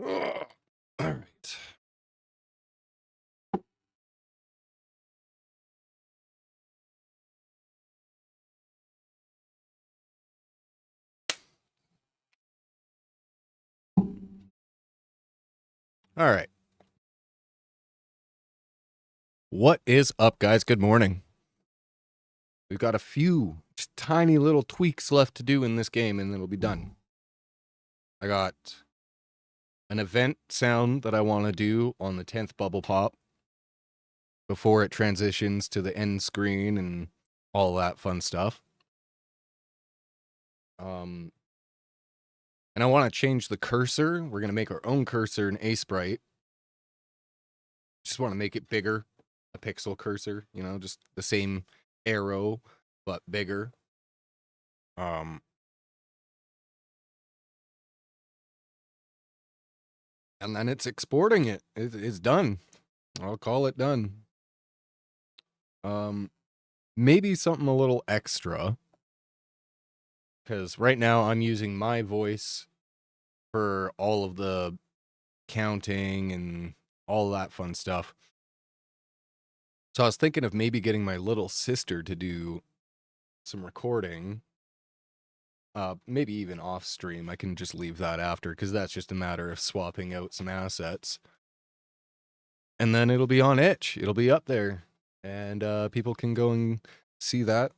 All right. All right. What is up, guys? Good morning. We've got a few just tiny little tweaks left to do in this game, and it'll be done. I got an event sound that I want to do on the 10th Bubble Pop before it transitions to the end screen and all that fun stuff. And I want to change the cursor. We're going to make our own cursor in A-Sprite. Just want to make it bigger, a pixel cursor, you know, just the same arrow, but bigger. And then it's exporting it. It's done. I'll call it done. Maybe something a little extra, because right now I'm using my voice for all of the counting and all that fun stuff. So I was thinking of maybe getting my little sister to do some recording. Maybe even off stream. I can just leave that after, because that's just a matter of swapping out some assets. And then it'll be on itch. It'll be up there. And people can go and see that.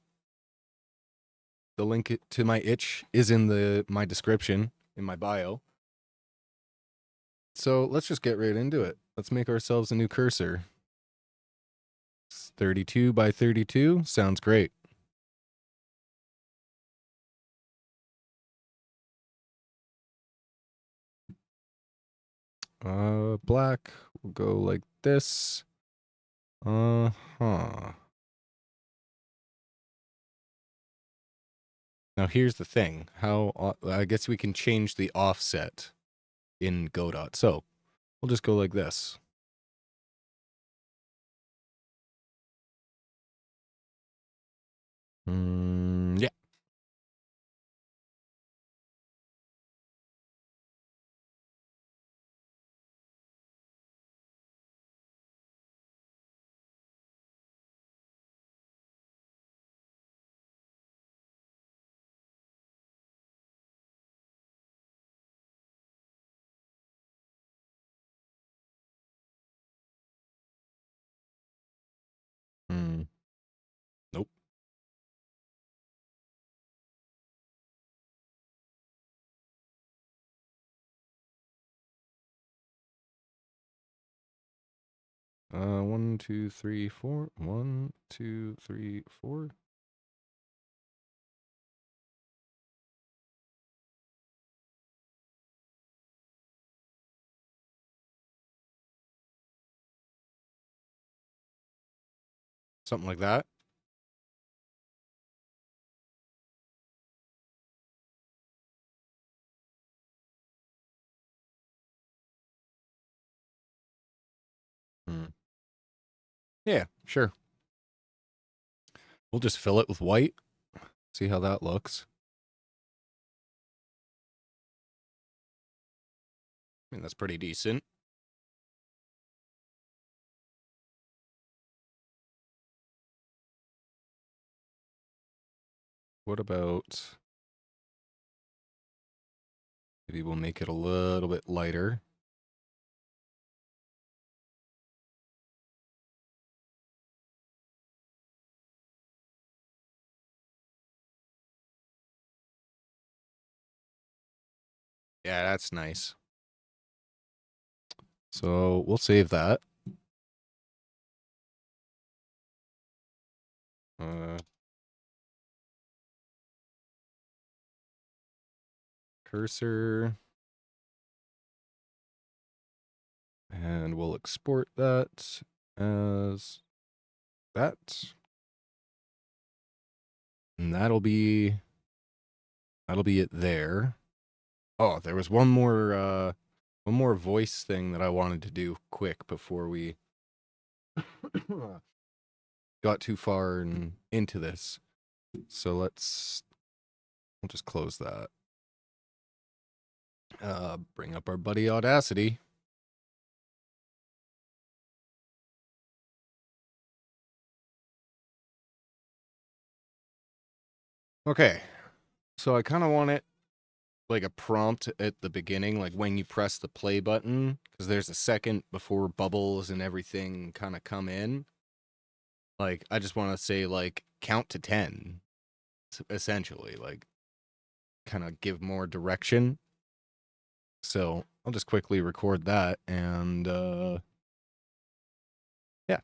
The link to my itch is in my description, in my bio. So let's just get right into it. Let's make ourselves a new cursor. It's 32 by 32. Sounds great. Black. We'll go like this. Now here's the thing. How I guess we can change the offset in Godot. So we'll just go like this. Yeah. Nope. One, two, three, four. 1, 2, 3, 4. Something like that. Yeah, sure. We'll just fill it with white. See how that looks. I mean, that's pretty decent. What about... maybe we'll make it a little bit lighter. Yeah, that's nice. So we'll save that. Cursor. And we'll export that as that. And that'll be it there. Oh, there was one more voice thing that I wanted to do quick before we got too far into this. So we'll just close that. Bring up our buddy Audacity. Okay, so I kind of want it like a prompt at the beginning, like when you press the play button, because there's a second before bubbles and everything kind of come in. Like, I just want to say, like, count to 10, essentially, like, kind of give more direction. So I'll just quickly record that, and yeah,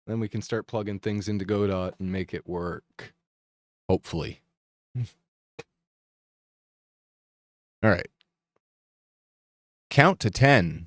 then we can start plugging things into Godot and make it work. Hopefully. All right. Count to 10.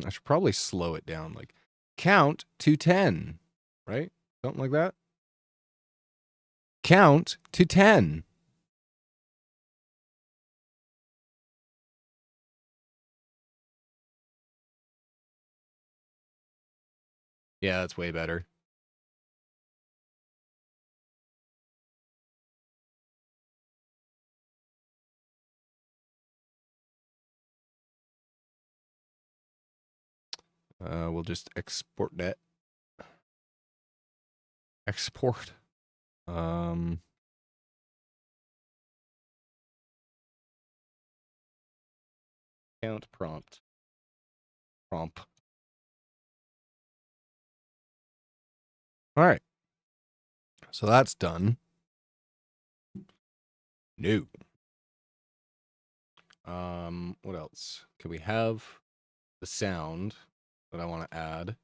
I should probably slow it down. Like, count to 10, right? Something like that. Count to 10. Yeah, that's way better. We'll just export that. Export. Count prompt. Prompt. All right. So that's done. No. What else? Can we have the sound that I want to add?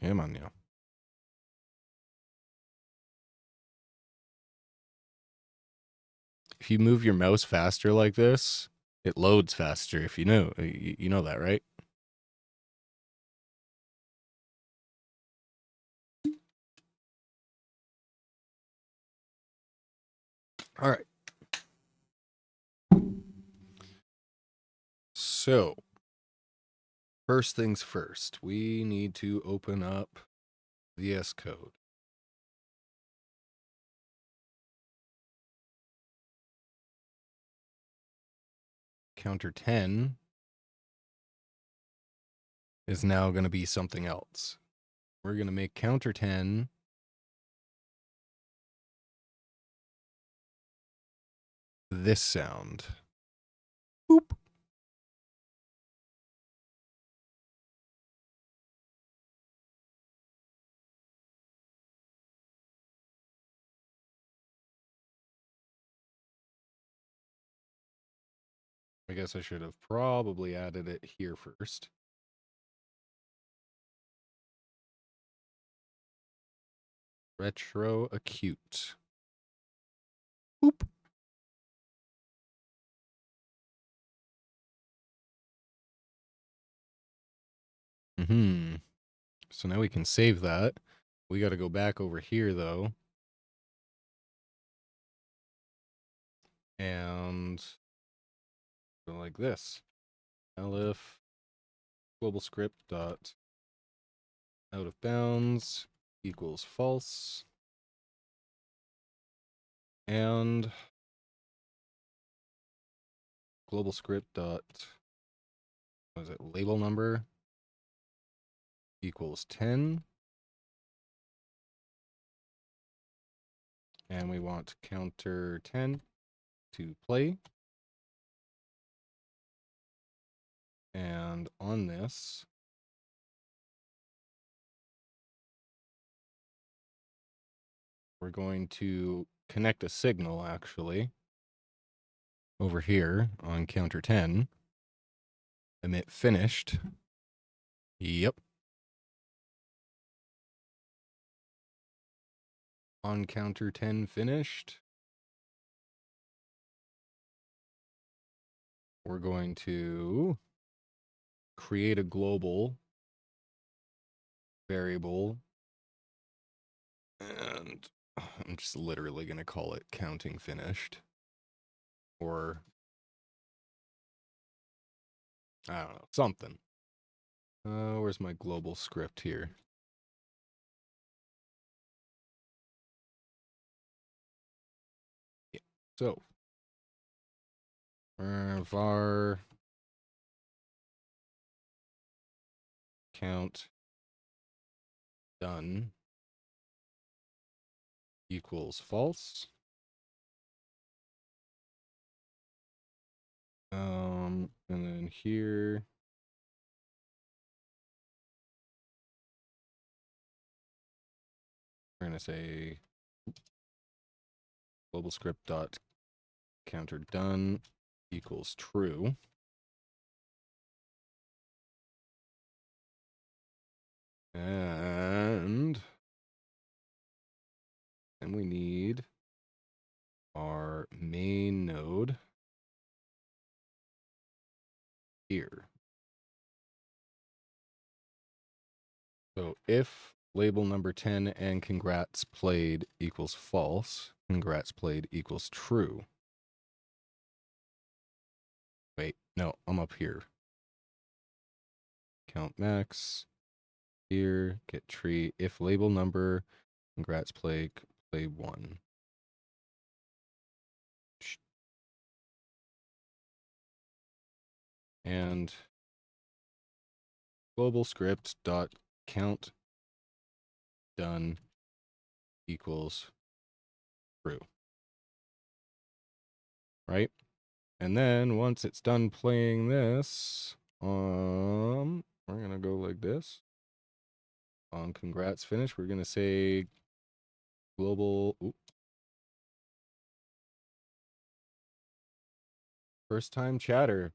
Come on now. If you move your mouse faster like this, it loads faster. If you know, you know that, right? All right. So, first things first, we need to open up VS Code. Counter 10 is now going to be something else. We're going to make counter 10 this sound. Boop. I guess I should have probably added it here first. Retro acute. Boop. So now we can save that. We got to go back over here though. And go like this. Elif global script dot out of bounds equals false. And global script dot, what is it, label number equals 10. And we want counter 10 to play. And on this, we're going to connect a signal actually over here on counter 10. Emit finished. Yep. On counter 10 finished. we're going to create a global variable, and I'm just literally going to call it counting finished, or I don't know, something. Where's my global script here? Yeah. So, var count done equals false. And then here, we're going to say global script dot counter done equals true. And then we need our main node here. So if label number 10 and congrats played equals false, congrats played equals true. Wait, no, I'm up here. Count max here, get tree. If label number congrats play 1. And global script dot count done equals true. Right? And then once it's done playing this, we're gonna go like this. On congrats finish, we're gonna say global first time chatter.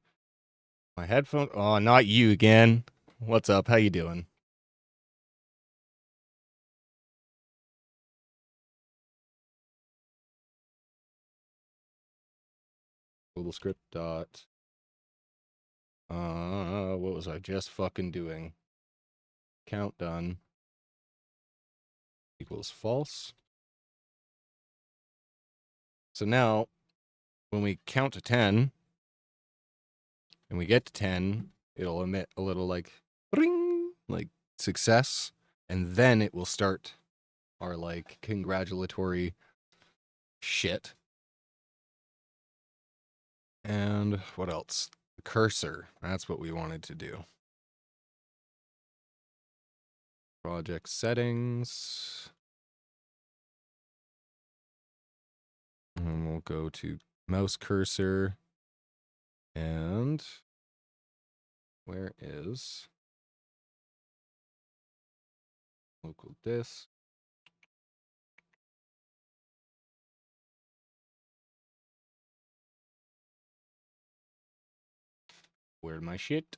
My headphone. Oh, not you again. What's up? How you doing? Global script dot. What was I just fucking doing? Count done equals false. So now, when we count to 10, and we get to 10, it'll emit a little like ring, like success, and then it will start our like congratulatory shit. And what else? The cursor. That's what we wanted to do. Project settings. And we'll go to mouse cursor. And where is local disk? Where's my shit?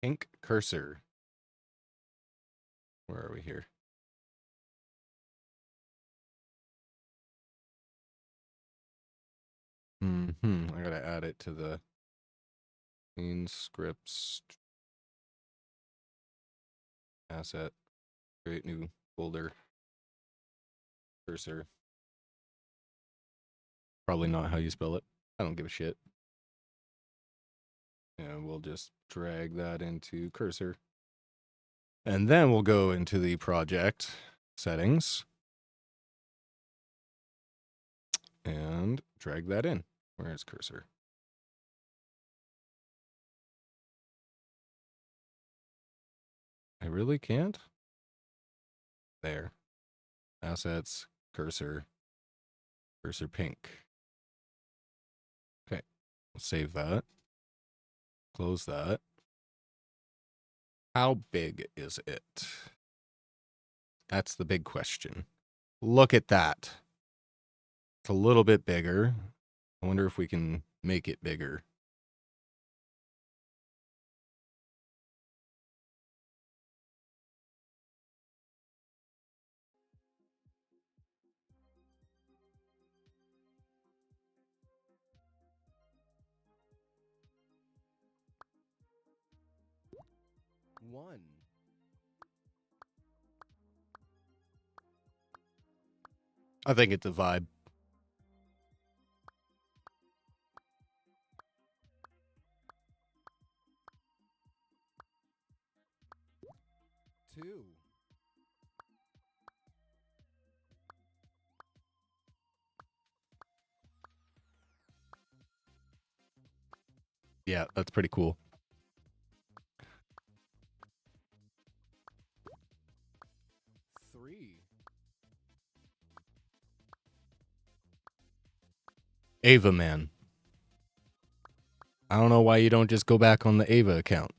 Pink cursor. Where are we here? I gotta add it to the main scripts asset. Create new folder. Cursor. Probably not how you spell it. I don't give a shit. And we'll just drag that into cursor. And then we'll go into the project settings and drag that in. Where is cursor? I really can't? There. Assets, cursor, cursor pink. Okay, let's save that. Close that. How big is it? That's the big question. Look at that. It's a little bit bigger. I wonder if we can make it bigger. 1. I think it's a vibe. 2. Yeah, that's pretty cool. 3. Ava Man. I don't know why you don't just go back on the Ava account.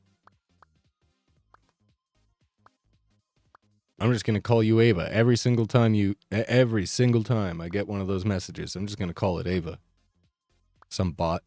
I'm just going to call you Ava every single time I get one of those messages. I'm just going to call it Ava. Some bot.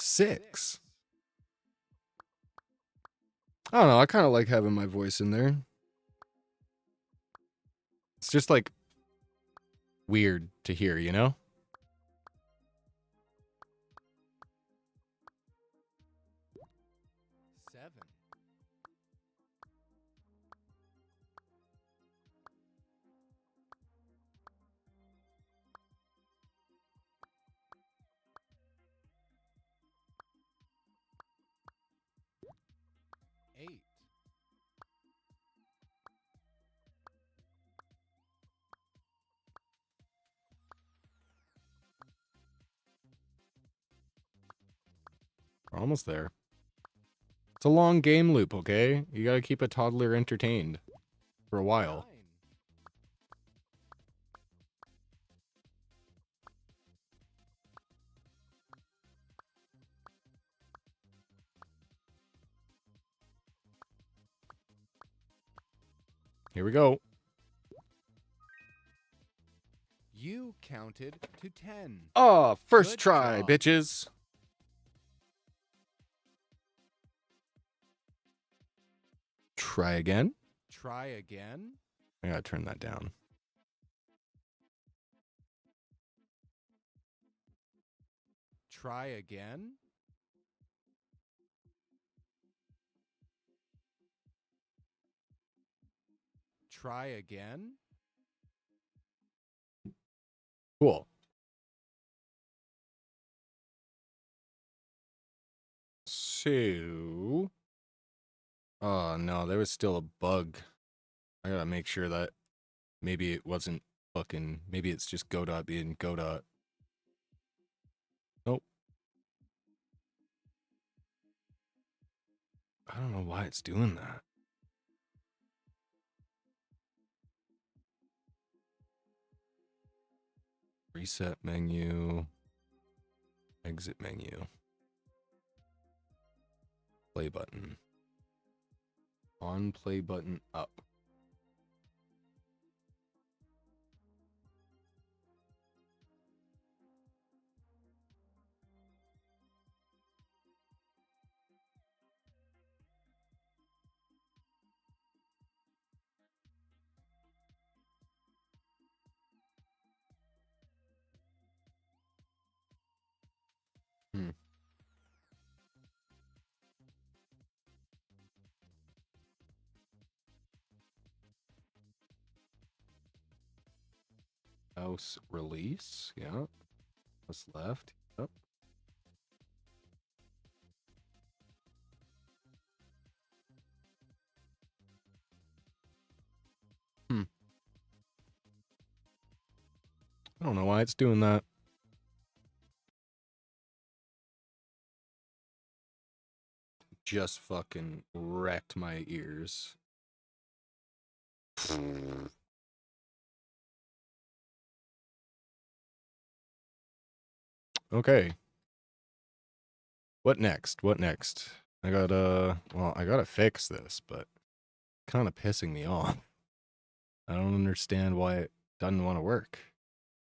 Six. I don't know. I kind of like having my voice in there. It's just like weird to hear, you know? 7. 8. We're almost there. It's a long game loop, okay? You gotta keep a toddler entertained for a while. 9. Here we go. You counted to 10. Oh, first try, bitches. Try again. Try again. I gotta turn that down. Try again. Try again. Cool. So, oh no, there was still a bug. I gotta make sure that maybe it wasn't fucking, maybe it's just Godot being Godot. Nope. I don't know why it's doing that. Reset menu. Exit menu. Play button. On play button up. Mouse release. Yeah. What's left? Yep. I don't know why it's doing that. Just fucking wrecked my ears. Okay. What next? What next? I gotta, well, I gotta fix this, but kind of pissing me off. I don't understand why it doesn't want to work,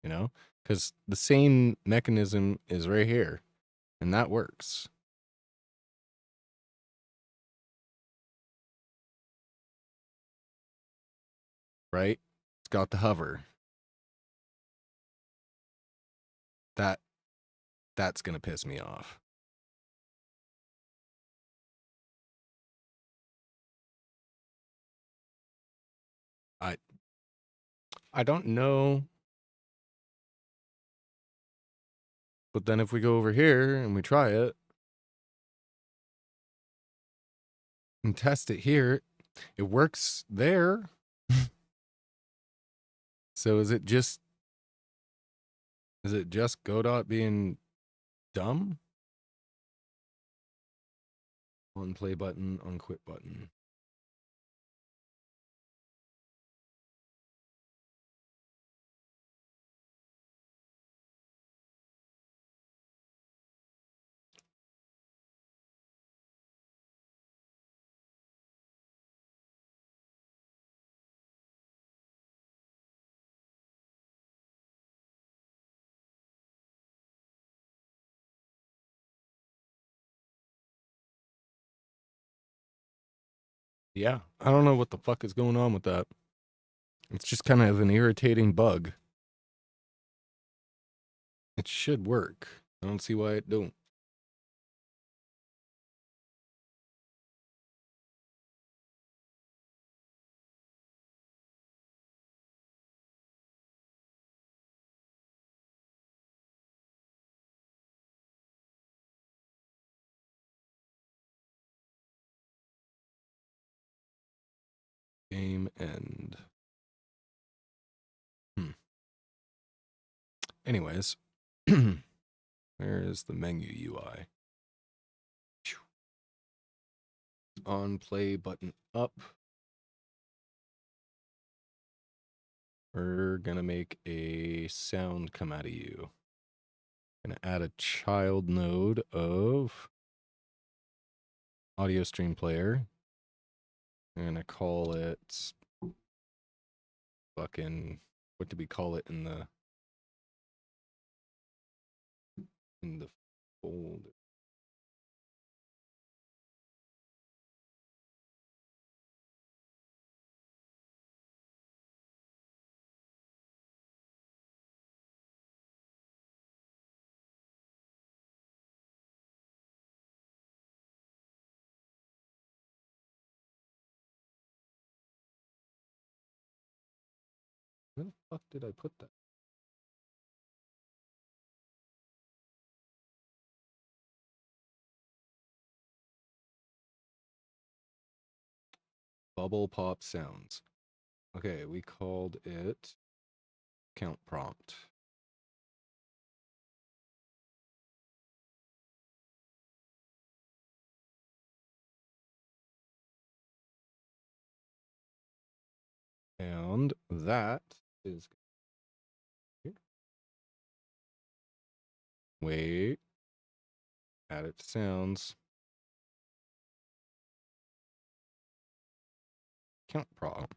you know? Because the same mechanism is right here, and that works. Right? It's got the hover. That's gonna piss me off. I don't know. But then if we go over here and we try it and test it here, it works there. So is it just Godot being dumb? On play button, on quit button. Yeah, I don't know what the fuck is going on with that. It's just kind of an irritating bug. It should work. I don't see why it don't. Game end. Anyways, where is the menu UI? On play button up. We're gonna make a sound come out of you. Gonna add a child node of audio stream player. I'm gonna call it fucking, what did we call it in the folder? Where the fuck did I put that? BubblePOP sounds. Okay, we called it count prompt. And that is here. Wait. Add it to sounds. Count prompt.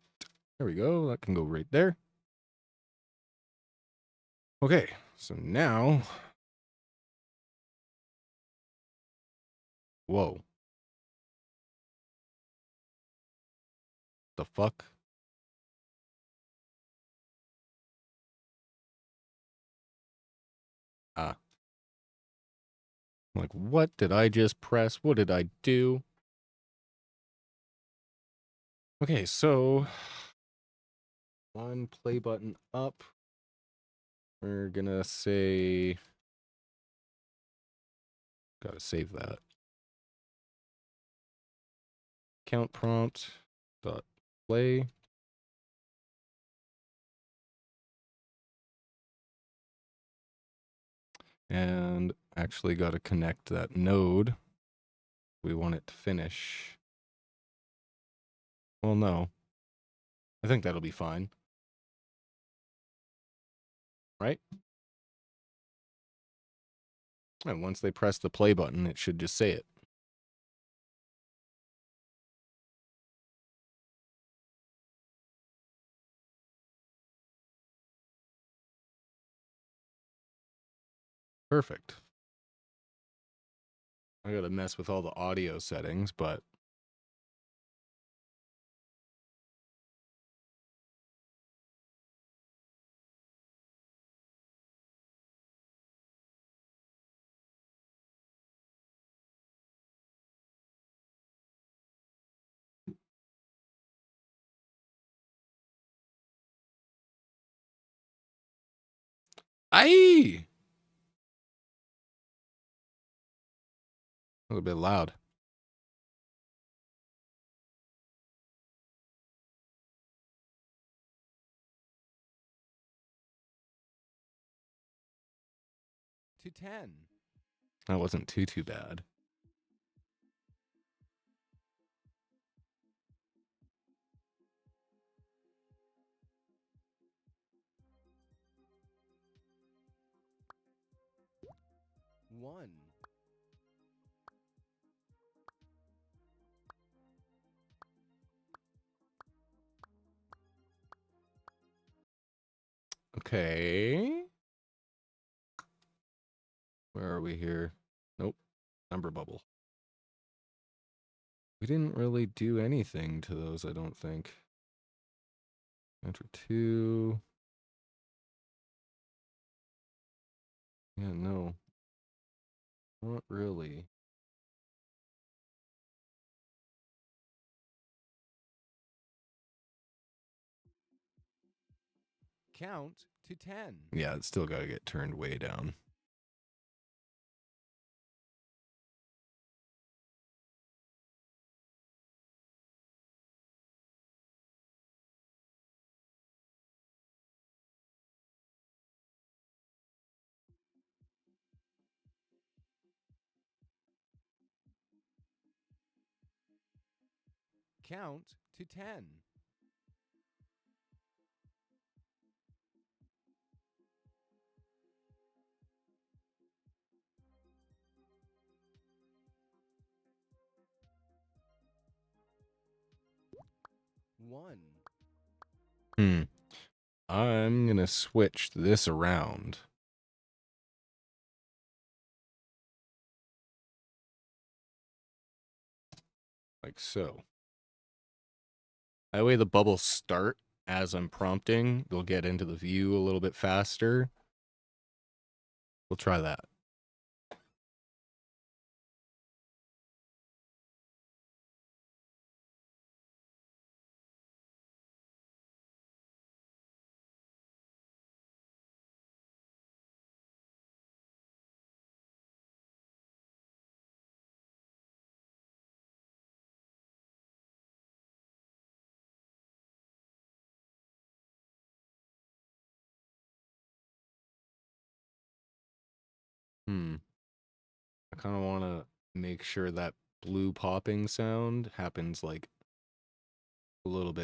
There we go. That can go right there. Okay, so now. Whoa. The fuck? Ah. Like, what did I just press? What did I do? Okay, so on play button up, we're gonna say, gotta save that. Count prompt dot play. And actually got to connect that node. We want it to finish. Well, no. I think that'll be fine. Right? And once they press the play button, it should just say it. Perfect. I gotta mess with all the audio settings, but aye, a little bit loud. To 10. That wasn't too bad. One. Okay. Where are we here? Nope. Number bubble. We didn't really do anything to those, I don't think. Enter 2. Yeah, no. Not really. Count to 10. Yeah, it's still gotta get turned way down. Count to 10. One. I'm gonna switch this around. Like so. That way the bubbles start as I'm prompting. They'll get into the view a little bit faster. We'll try that. I kind of want to make sure that blue popping sound happens like a little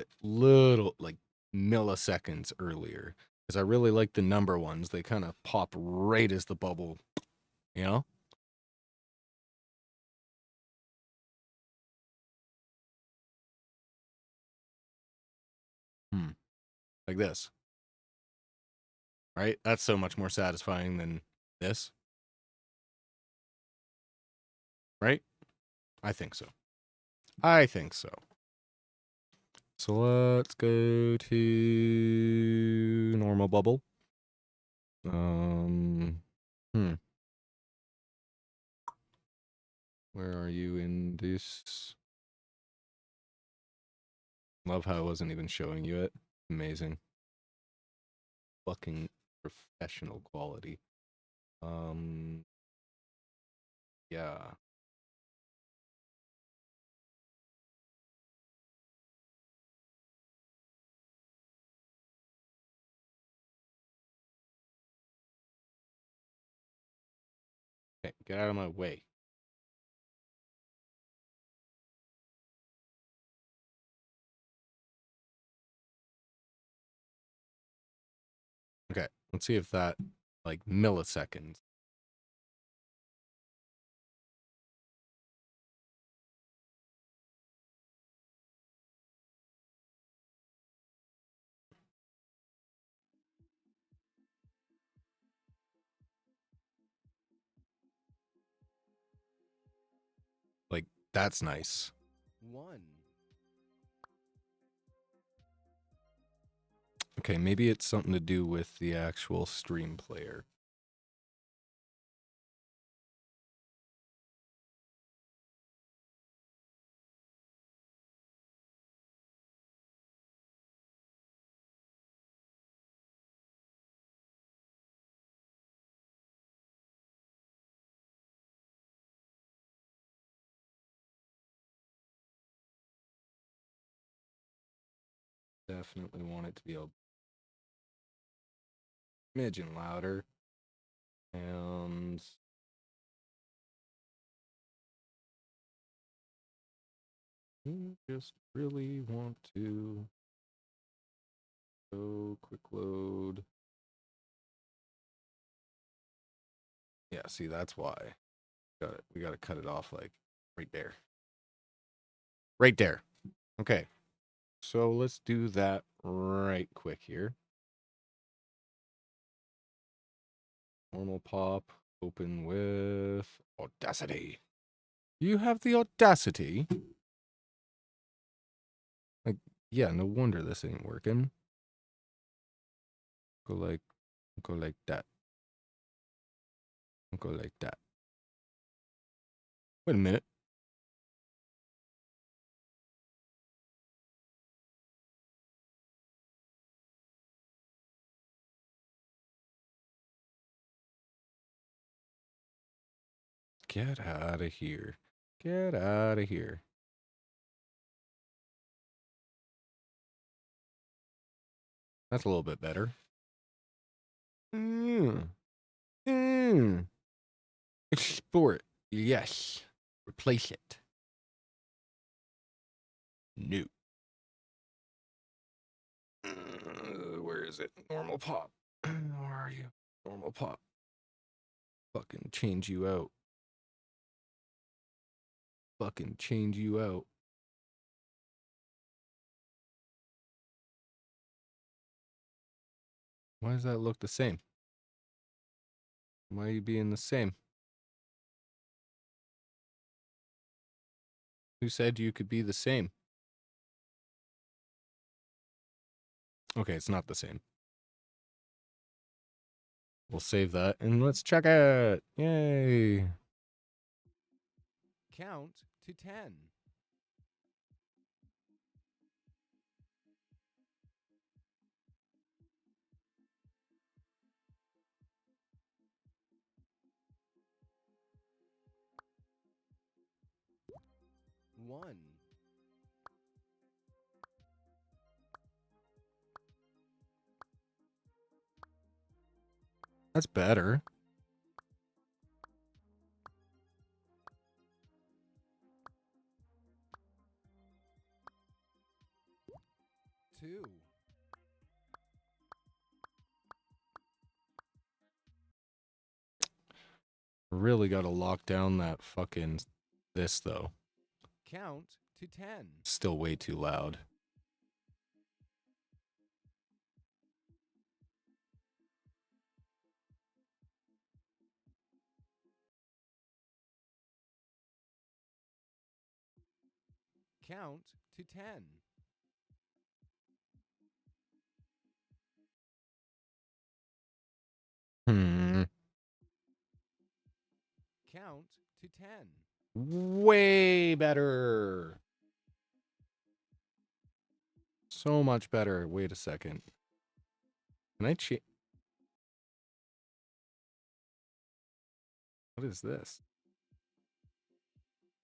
like milliseconds earlier. Because I really like the number ones. They kind of pop right as the bubble, you know? Like this. Right? That's so much more satisfying than this. Right? I think so. I think so. So let's go to normal bubble. Where are you in this? Love how I wasn't even showing you it. Amazing. Fucking professional quality. Yeah. Okay, get out of my way. Okay, let's see if that, like, milliseconds. That's nice. 1. Okay, maybe it's something to do with the actual stream player. Definitely want it to be a smidgen louder. And just really want to go quick load. Yeah, see, that's why. Got it. We got to cut it off like right there. Right there. Okay. So let's do that right quick here. Normal pop, open with Audacity. You have the Audacity? Like, yeah, no wonder this ain't working. Go like that. Go like that. Wait a minute. Get out of here. Get out of here. That's a little bit better. Export. Yes. Replace it. New. Where is it? Normal pop. Where are you? Normal pop. Fucking change you out. Fucking change you out. Why does that look the same? Why are you being the same? Who said you could be the same? Okay, it's not the same. We'll save that and let's check it. Yay. Count to 10. One. That's better. 2. Really got to lock down that fucking this though. Count to 10. Still way too loud. Count to 10. Count to 10. Way better. So much better. Wait a second. Can I change? What is this?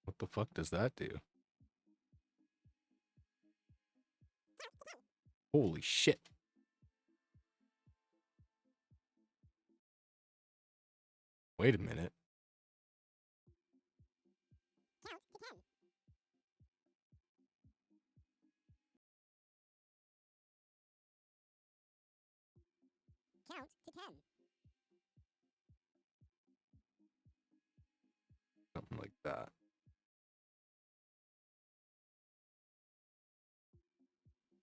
What the fuck does that do? Holy shit. Wait a minute. Count to 10. Something like that.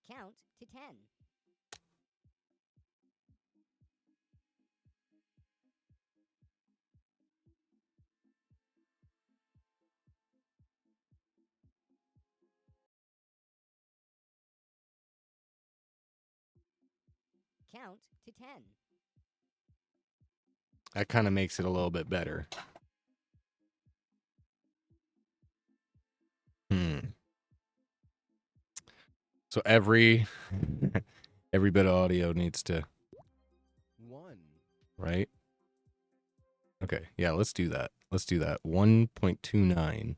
Count to 10. Count to 10. That kind of makes it a little bit better. So every bit of audio needs to 1, right? Okay, yeah, let's do that. Let's do that. 1.29.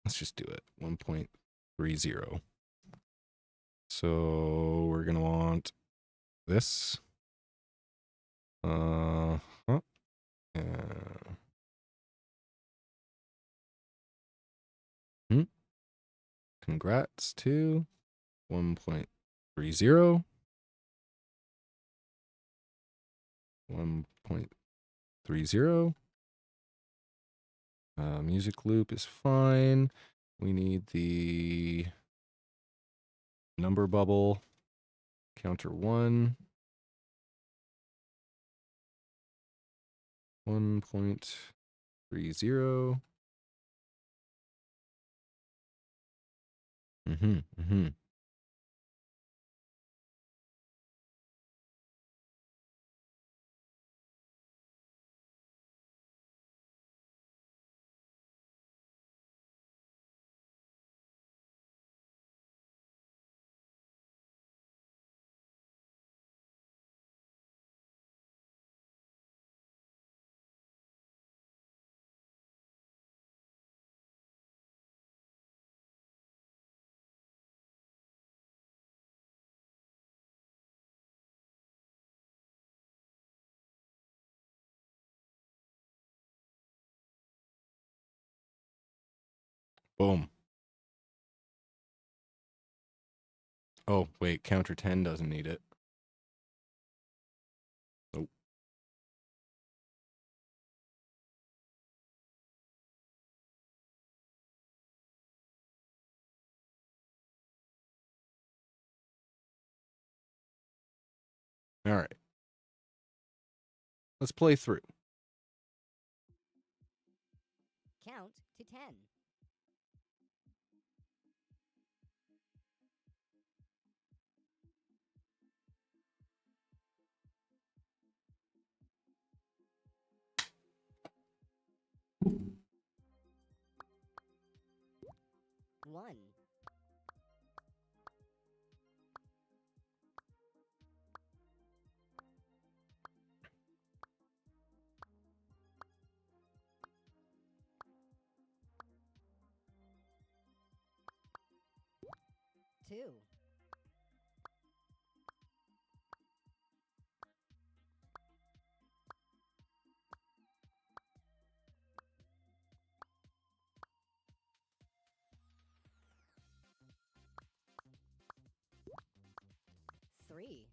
Let's just do it. 1.30. So we're gonna want this. Congrats to 1.30. 1.30. Music loop is fine. We need the number bubble. Counter 1. 1.30. Boom. Oh, wait, counter 10 doesn't need it. Nope. All right. Let's play through. Count to 10. 1. 2. 3.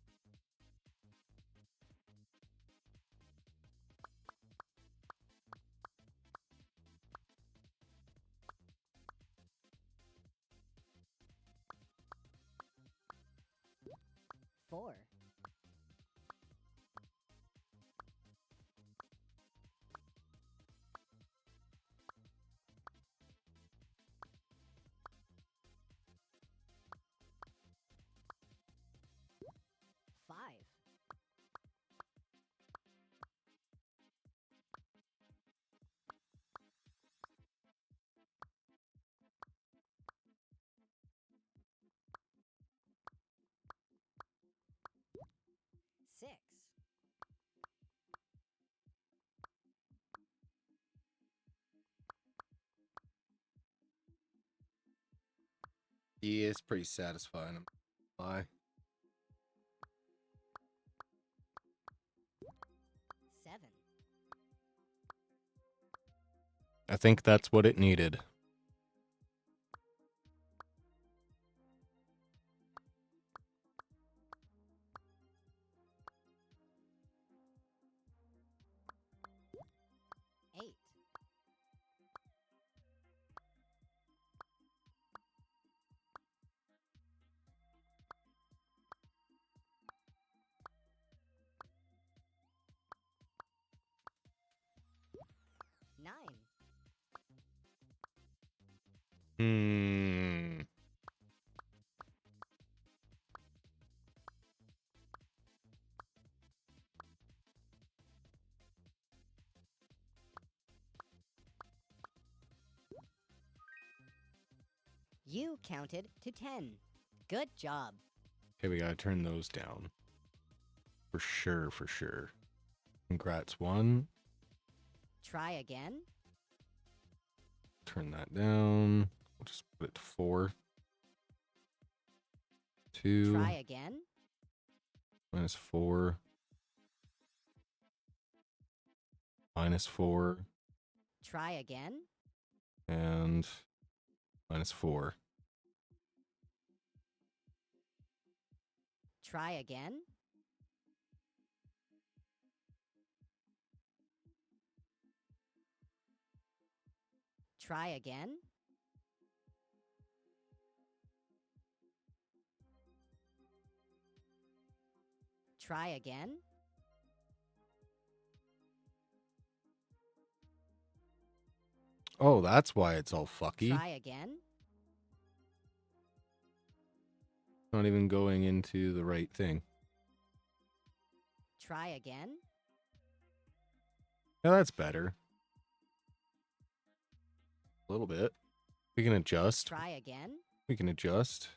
4. 5. 6. Yeah, it's pretty satisfying. Why? 7. I think that's what it needed. 8. 9. You counted to 10. Good job. Okay, we gotta turn those down. For sure, for sure. Congrats, 1. Try again. Turn that down. We'll just put it to 4. 2. Try again. -4. -4. Try again. And -4. Try again. Try again. Try again. Oh, that's why it's all fucky. Try again. Not even going into the right thing. Try again. Yeah, that's better. A little bit. We can adjust. Try again. We can adjust.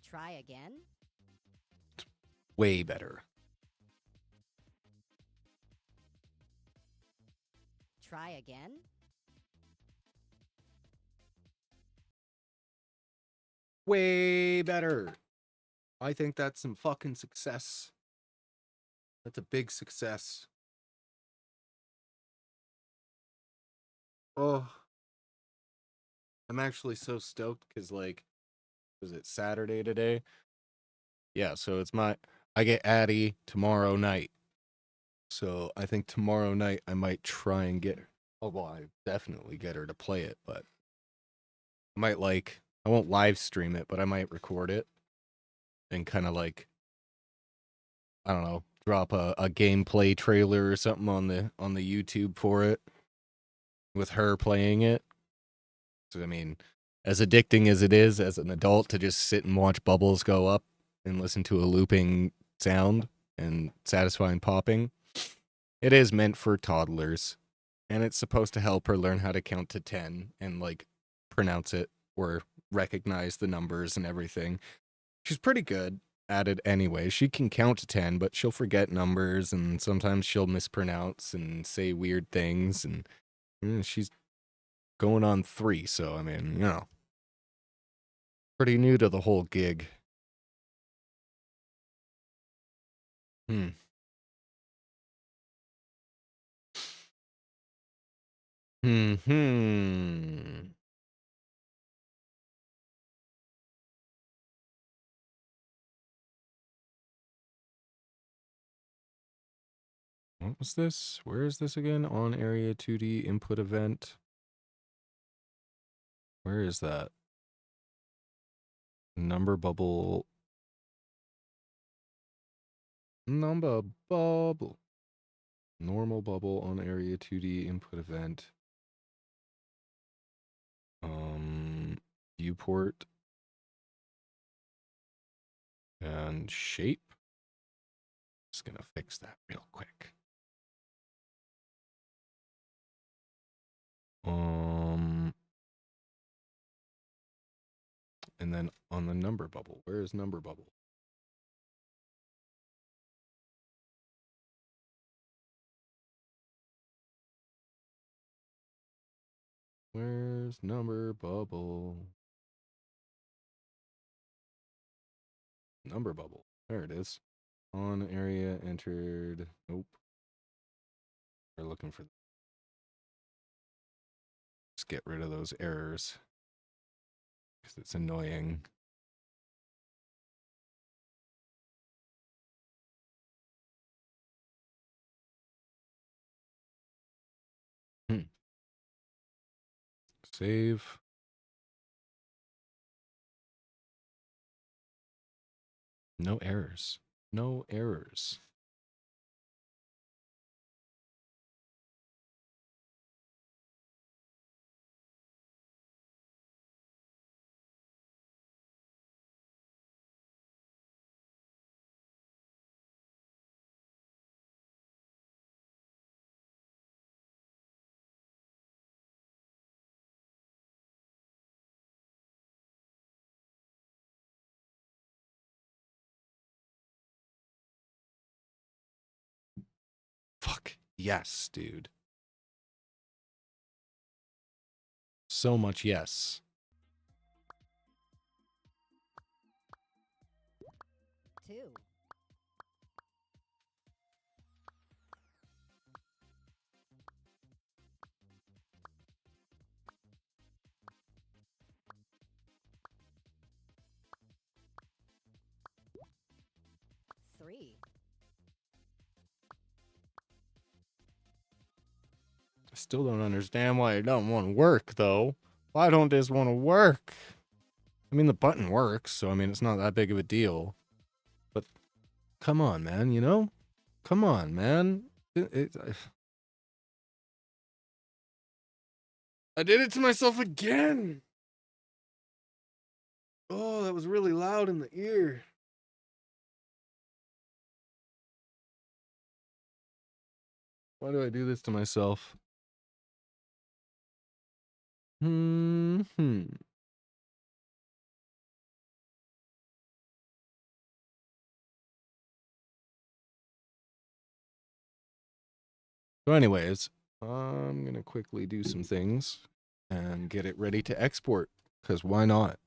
Try again. Way better. Try again. Way better. I think that's some fucking success. That's a big success. Oh. I'm actually so stoked because, like, was it Saturday today? Yeah, so it's I get Addy tomorrow night. So I think tomorrow night I might try and get her. Oh, well, I definitely get her to play it, but I might, like, I won't live stream it, but I might record it and kind of, like, I don't know, drop a gameplay trailer or something on the YouTube for it with her playing it. So, I mean, as addicting as it is as an adult to just sit and watch bubbles go up and listen to a looping sound and satisfying popping, it is meant for toddlers. And it's supposed to help her learn how to count to 10 and, like, pronounce it or recognize the numbers and everything. She's pretty good at it anyway. She can count to 10, but she'll forget numbers, and sometimes she'll mispronounce and say weird things, and she's going on 3, so, I mean, you know, pretty new to the whole gig. Hmm. Hmm. What was this? Where is this again? On area 2D input event. Where is that? Number bubble. Number bubble. Normal bubble on area 2D input event. Viewport. And shape. Just gonna fix that real quick. And then on the number bubble, where is number bubble? Where's number bubble? Number bubble. There it is. On area entered. Nope. We're looking for. Just get rid of those errors because it's annoying. Save. No errors. No errors. Yes, dude. So much yes. Two. Three. I still don't understand why it don't want to work, though. Why don't this want to work? I mean, the button works, so I mean, it's not that big of a deal. But come on, man, you know? Come on, man. I did it to myself again. Oh, that was really loud in the ear. Why do I do this to myself? Hmm. So anyways, I'm going to quickly do some things and get it ready to export, because why not?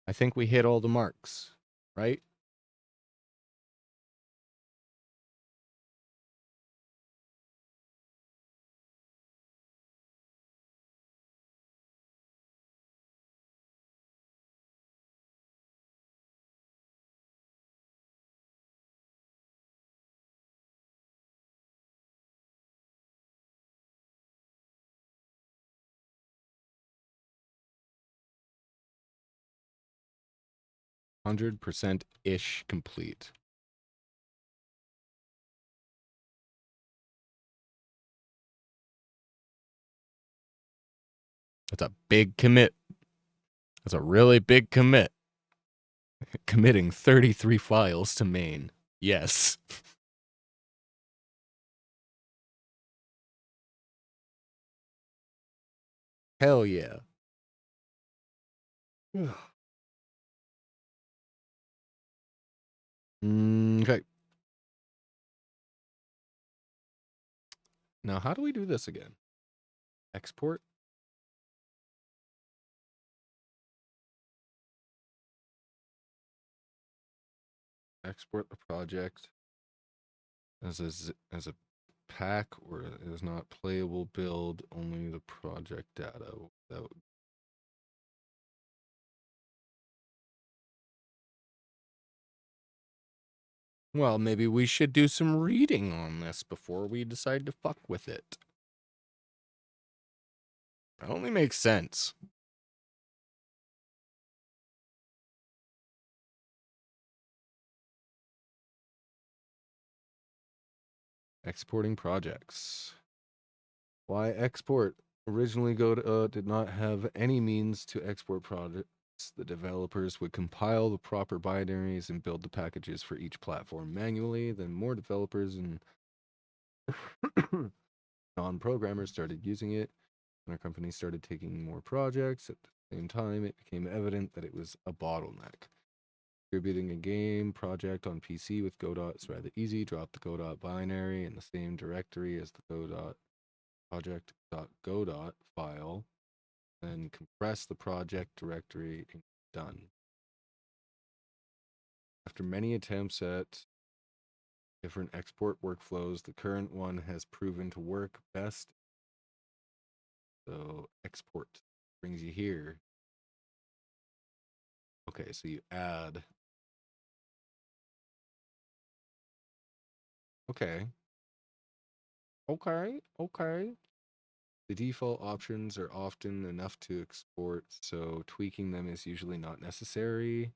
I think we hit all the marks, right? %-ish complete. That's a big commit. That's a really big commit. Committing 33 files to main. Yes. Hell yeah. Okay. Now, how do we do this again? Export? Export the project as a pack, or it is not playable build, only the project data. Well, maybe we should do some reading on this before we decide to fuck with it. That only makes sense. Exporting projects. Why export? Originally, Godot did not have any means to export projects. The developers would compile the proper binaries and build the packages for each platform manually. Then more developers and non-programmers started using it, and our company started taking more projects. At the same time, it became evident that it was a bottleneck. Distributing a game project on PC with Godot is rather easy. Drop the Godot binary in the same directory as the Godot project.godot file, then compress the project directory and done. After many attempts at different export workflows, the current one has proven to work best. So export brings you here. Okay, so you add. Okay. Okay. The default options are often enough to export, so tweaking them is usually not necessary.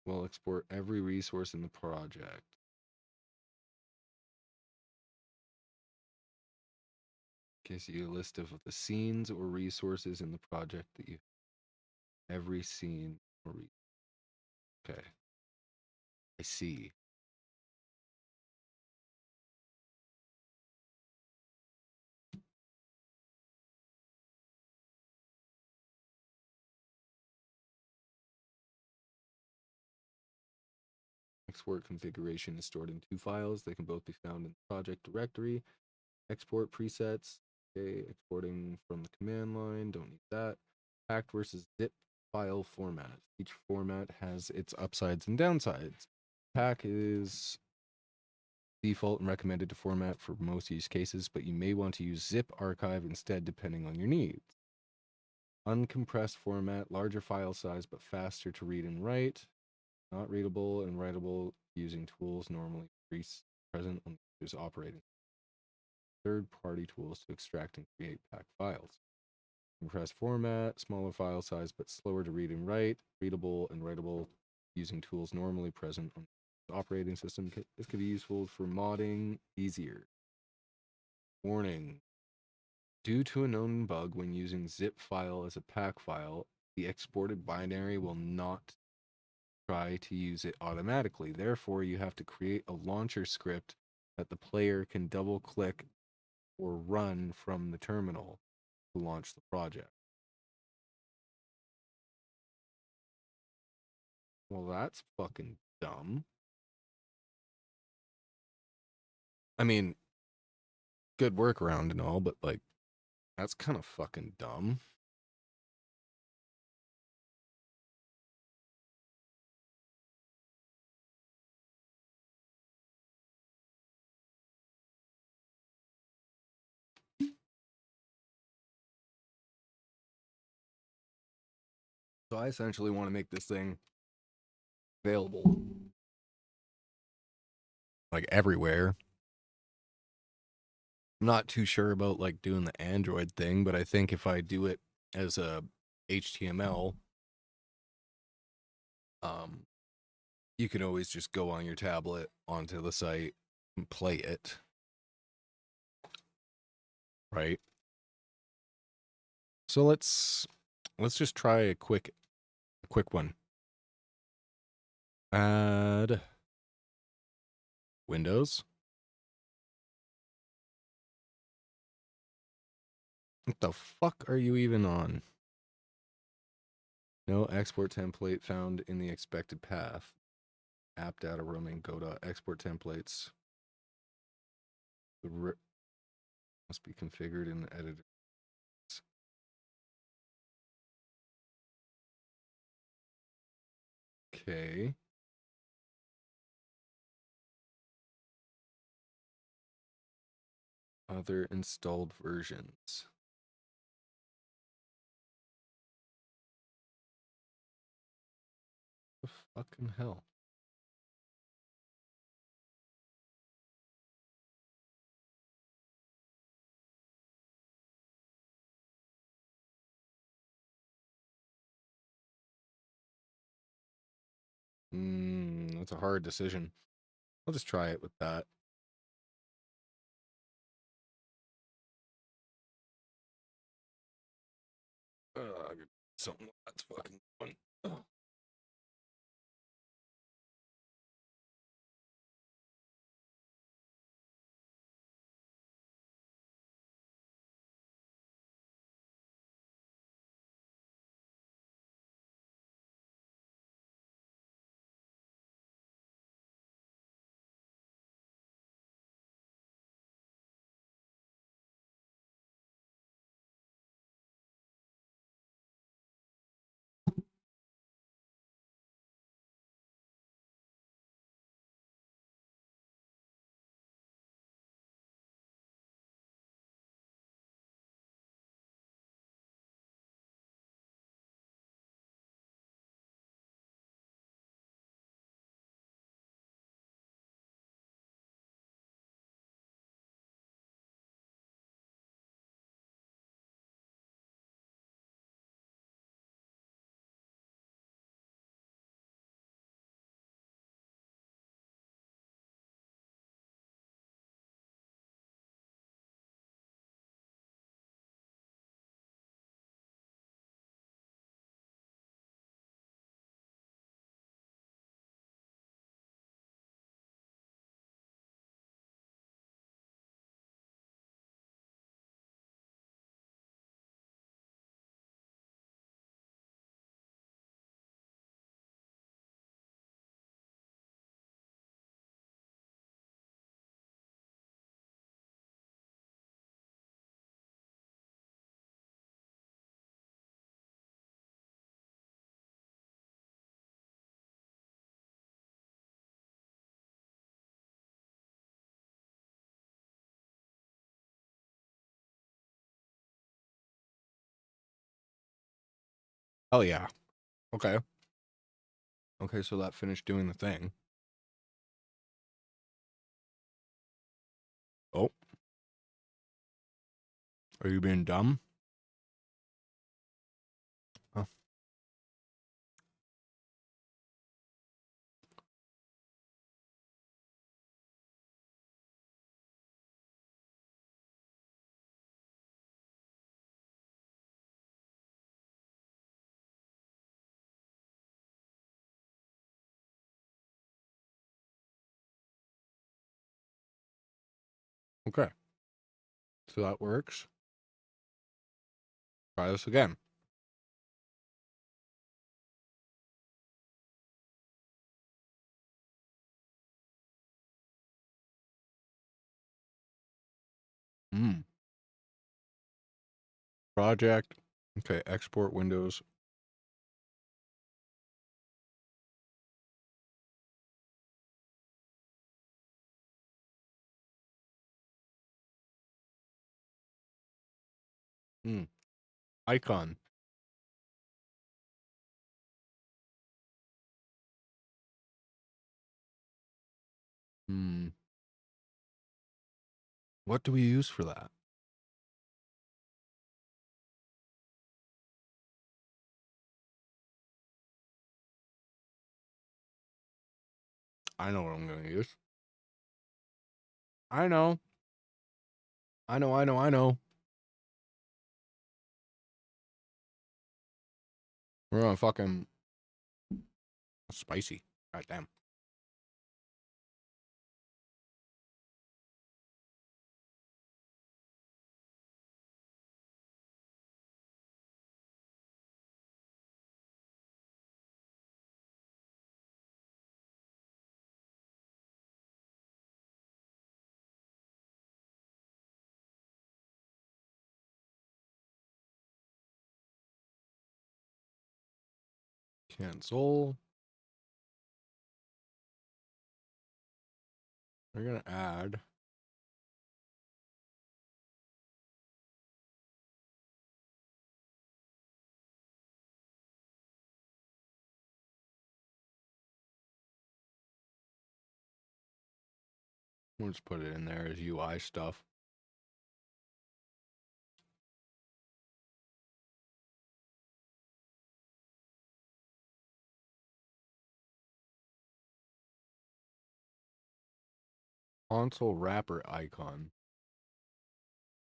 We'll export every resource in the project. Gives you a list of the scenes or resources in the project that you every scene or okay. I see. export configuration is stored in two files. They can both be found in the project directory. Export presets. Okay, exporting from the command line. Don't need that. Packed versus zip file format. Each format has its upsides and downsides. Pack is default and recommended to format for most use cases, but you may want to use zip archive instead depending on your needs. Uncompressed format, larger file size, but faster to read and write. Not readable and writable using tools normally present on the user's operating. Third-party tools to extract and create pack files. Compressed format, smaller file size, but slower to read and write. Readable and writable using tools normally present on the operating system. This could be useful for modding easier. Warning. Due to a known bug when using zip file as a pack file, the exported binary will not try to use it automatically. Therefore, you have to create a launcher script that the player can double click or run from the terminal to launch the project. Well, that's fucking dumb. I mean, good workaround and all, but like, that's kind of fucking dumb. So I essentially want to make this thing available like everywhere. I'm not too sure about like doing the Android thing, but I think if I do it as a HTML, you can always just go on your tablet onto the site and play it. Right? So let's just try a quick one. Add Windows. What the fuck are you even on? No export template found in the expected path. App data roaming Godot export templates. Must be configured in the editor. Okay. Other installed versions. The fucking hell. That's a hard decision. I'll just try it with that. Something that's fucking fun. Oh. Oh, yeah. Okay. Okay, so that finished doing the thing. Oh. Are you being dumb? Oh. Okay. So that works. Try this again. Hmm. Project. Okay, export windows. Hmm. Icon. Hmm. What do we use for that? I know what I'm going to use. I know. I know. We're on fucking spicy. God damn. Cancel. We're going to add. We'll just put it in there as UI stuff. Console wrapper icon.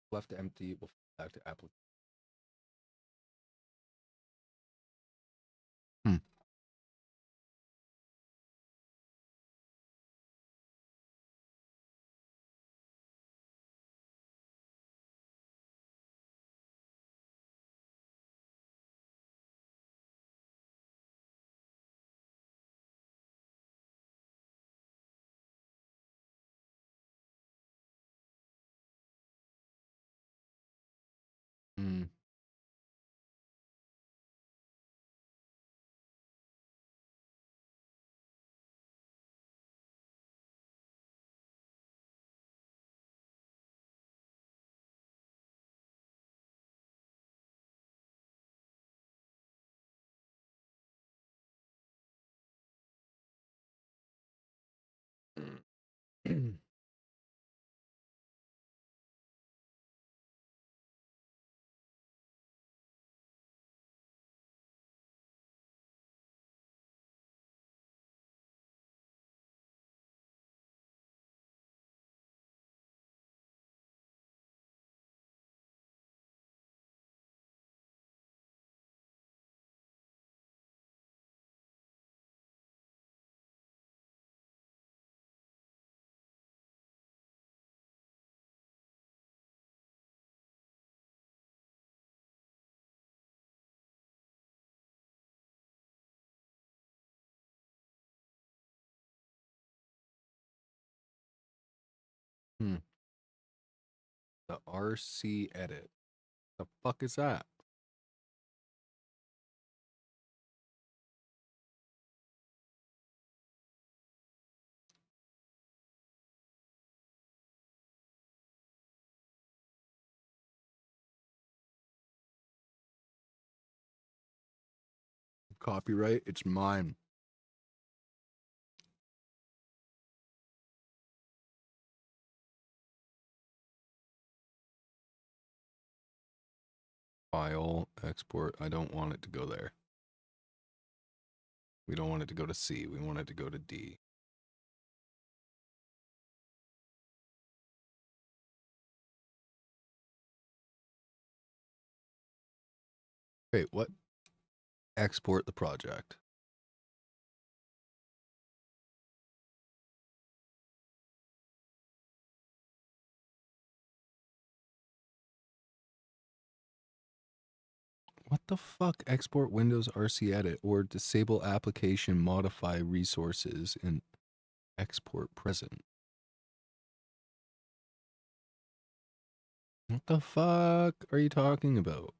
Left empty. We'll back to application. Hmm. Hmm. Hmm. The RC edit. The fuck is that? Copyright, it's mine. File, export. I don't want it to go there. We don't want it to go to C. We want it to go to D. Wait, what? Export the project. What the fuck? Export Windows RC Edit or disable application modify resources and export present. What the fuck are you talking about?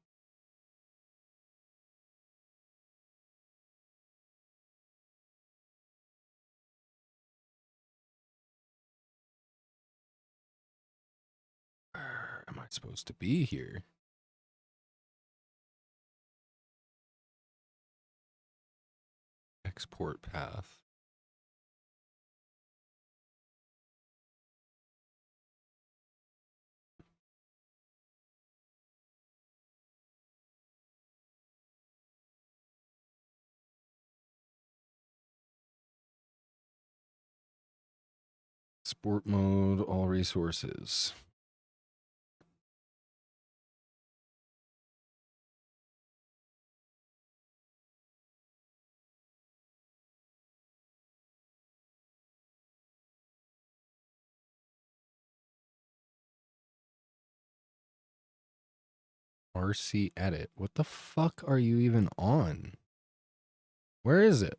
Where am I supposed to be here? Export path. Sport mode, all resources. RC edit. What the fuck are you even on? Where is it?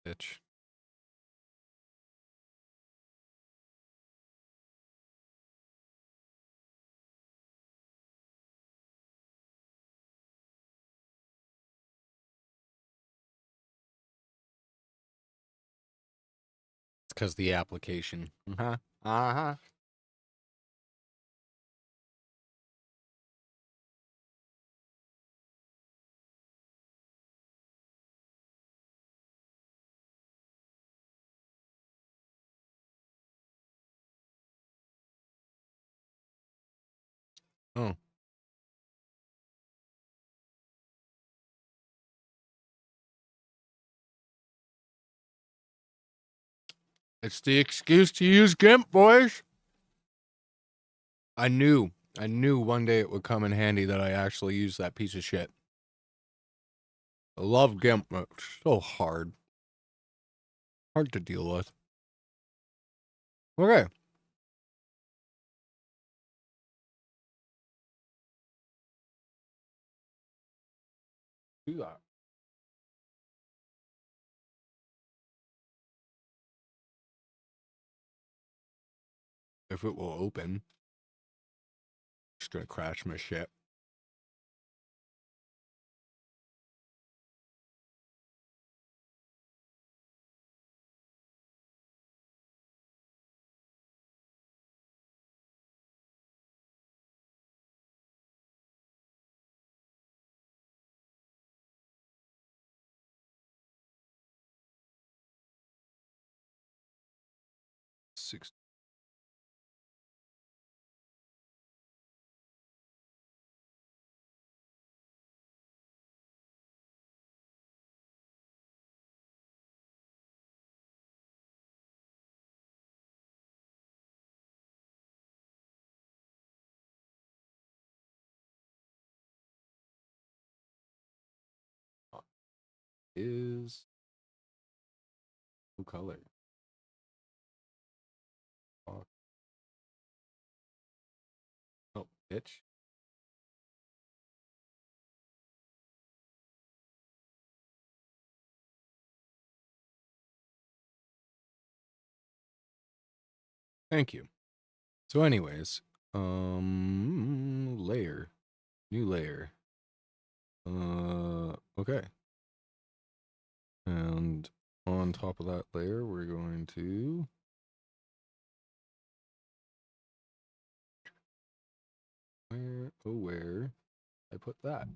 Bitch. It's because the application. Uh-huh. Uh-huh. Oh. It's the excuse to use GIMP, boys. I knew one day it would come in handy that I actually use that piece of shit. I love GIMP, but it's so hard. Hard to deal with. Okay. Do that. If it will open. Just gonna crash my shit. Six. Is blue color. Oh, bitch. Thank you. So anyways, layer. New layer. Okay. And on top of that layer, we're going to where I put that.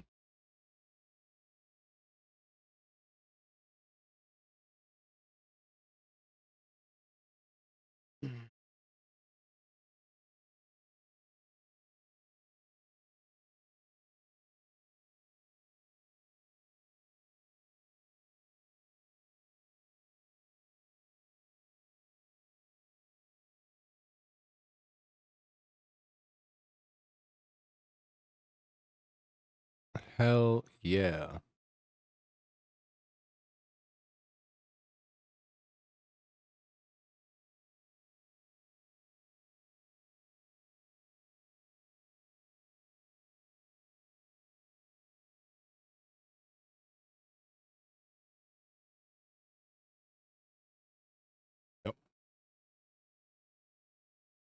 Hell yeah. Yep.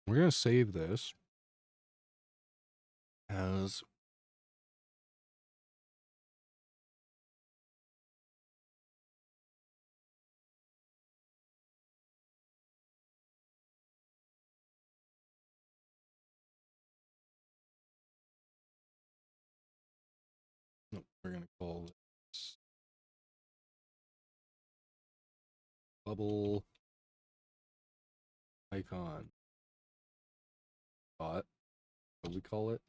We're going to save this as no, we're going to call this bubble icon dot, what do we call it?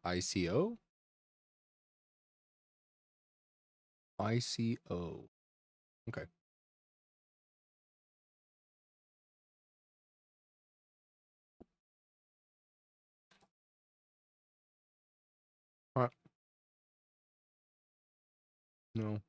ICO? ICO. Okay. All right. No.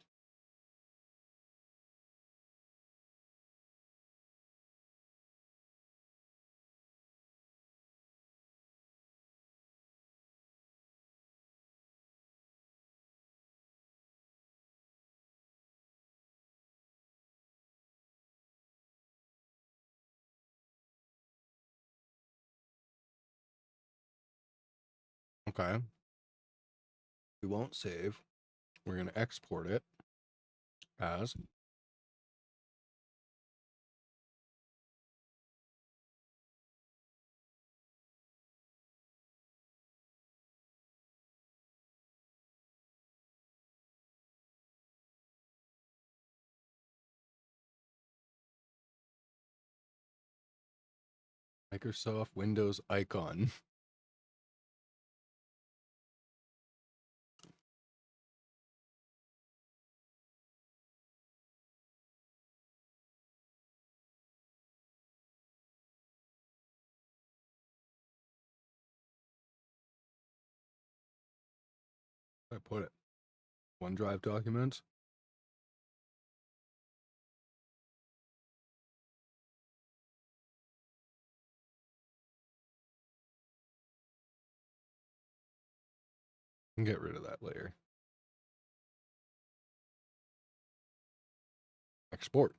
Okay. We won't save. We're going to export it as Microsoft Windows icon. I put it. OneDrive documents. And get rid of that layer. Export.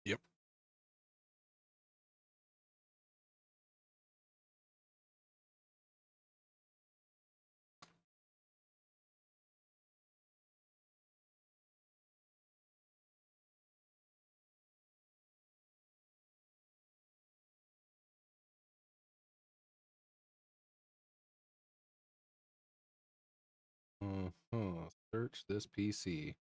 Yep. Search this PC.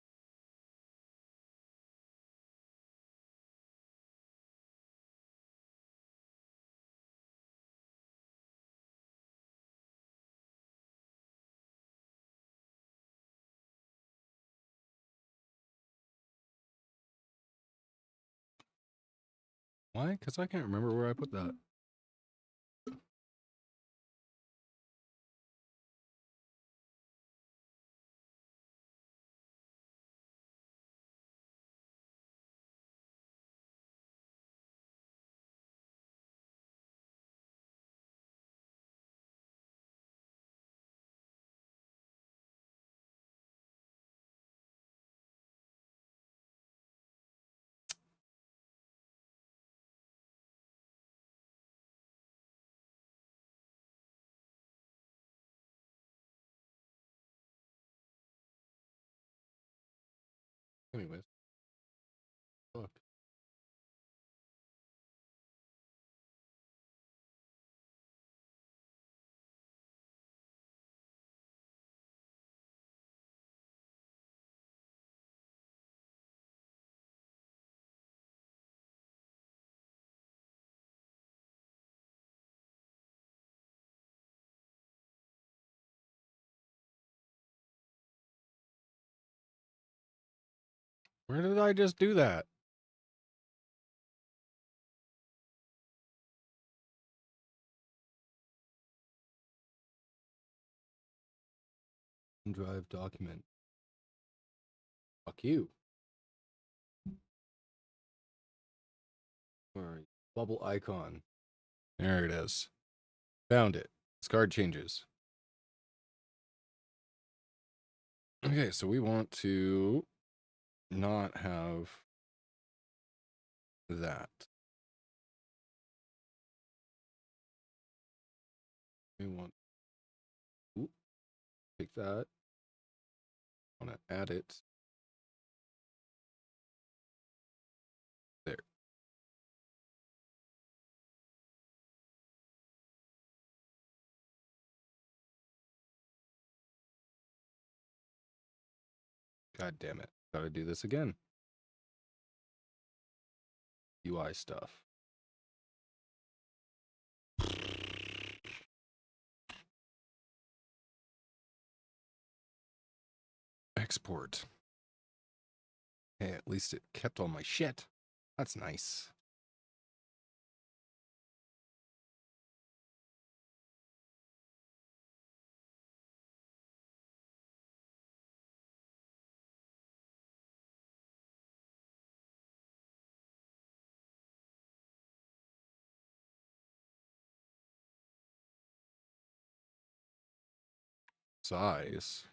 Why? Because I can't remember where I put that. Anyways. Fuck. Where did I just do that? Drive document. Fuck you. Where are you? Bubble icon. There it is. Found it. Discard changes. Okay, so we want to not have that. We want to take that. I want to add it there. God damn it. Gotta do this again. UI stuff. Export. Hey, at least it kept all my shit. That's nice. Size.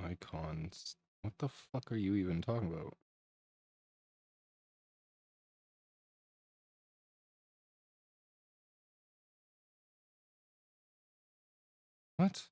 Icons. What the fuck are you even talking about? What?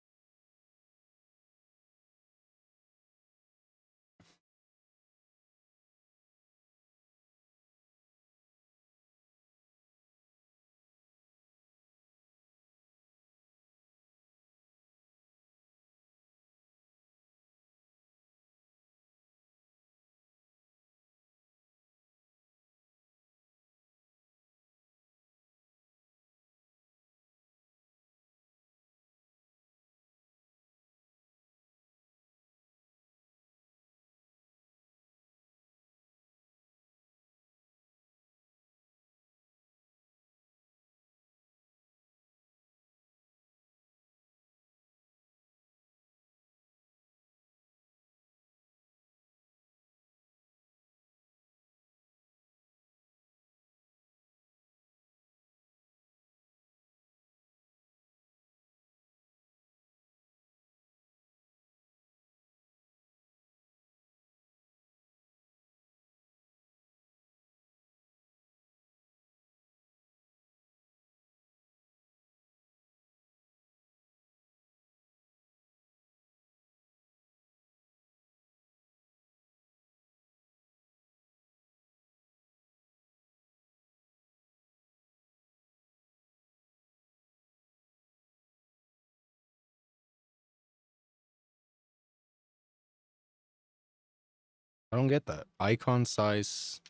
I don't get that. Icon size.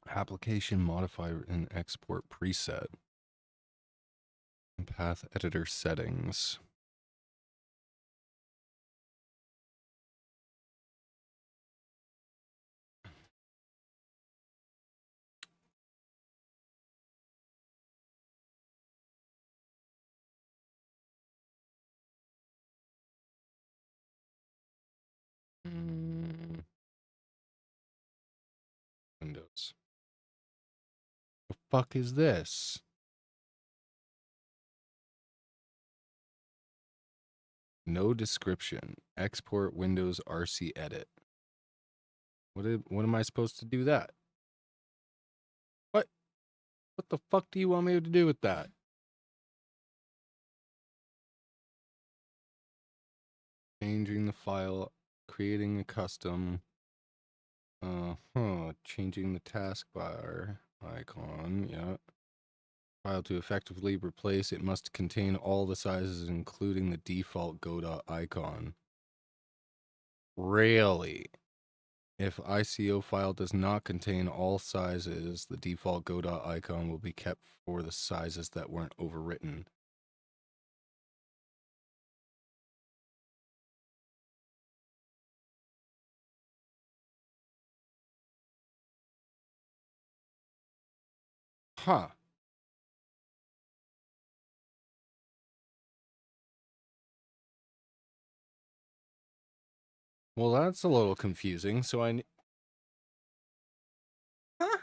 Application modifier and export preset. Path editor settings. Windows. The fuck is this? No description. Export Windows RC edit. What am I supposed to do that? What? What the fuck do you want me to do with that? Changing the file, creating a custom. Changing the taskbar icon. Yeah. File to effectively replace it must contain all the sizes, including the default Godot icon. Really? If ICO file does not contain all sizes, the default Godot icon will be kept for the sizes that weren't overwritten. Huh. Well, that's a little confusing. So Huh?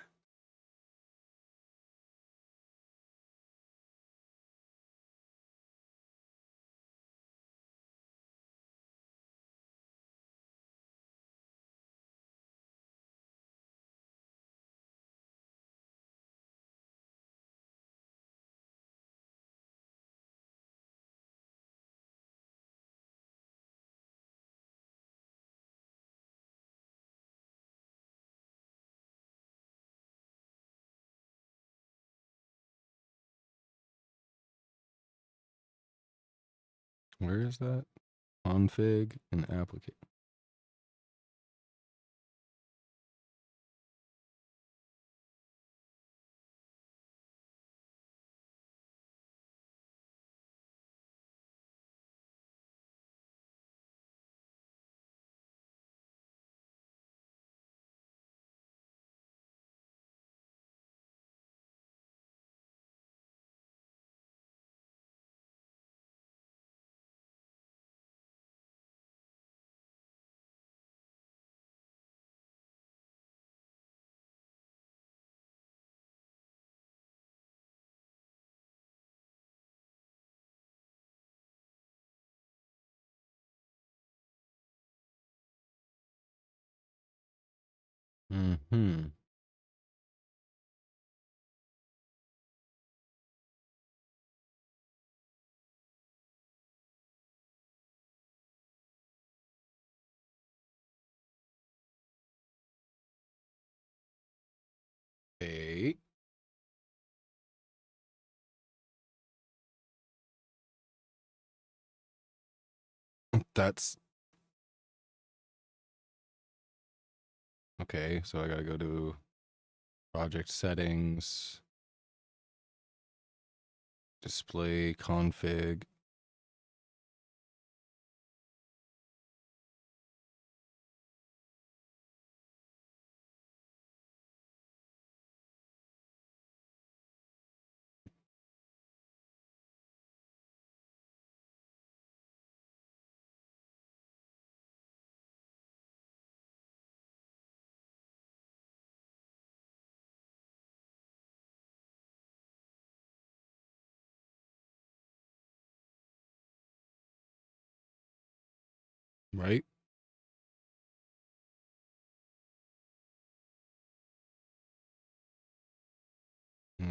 Where is that? Config and applicate. Mm-hmm. Okay. That's okay. So I gotta go to project settings, display config. Right?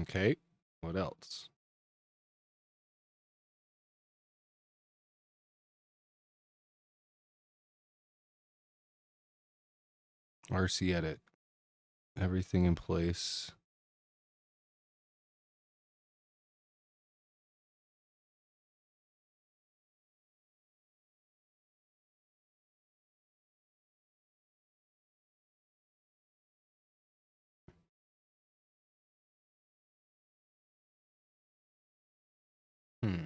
Okay. What else? RC edit. Everything in place. Hmm.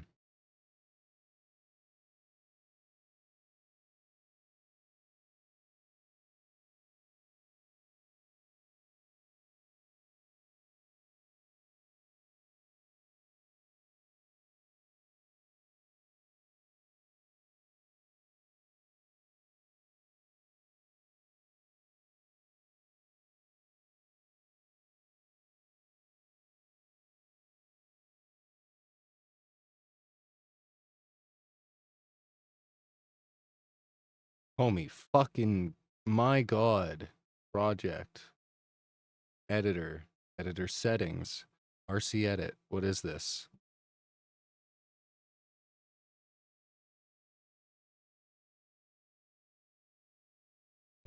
Homie, fucking my god. Project. Editor. Editor settings. RC edit. What is this?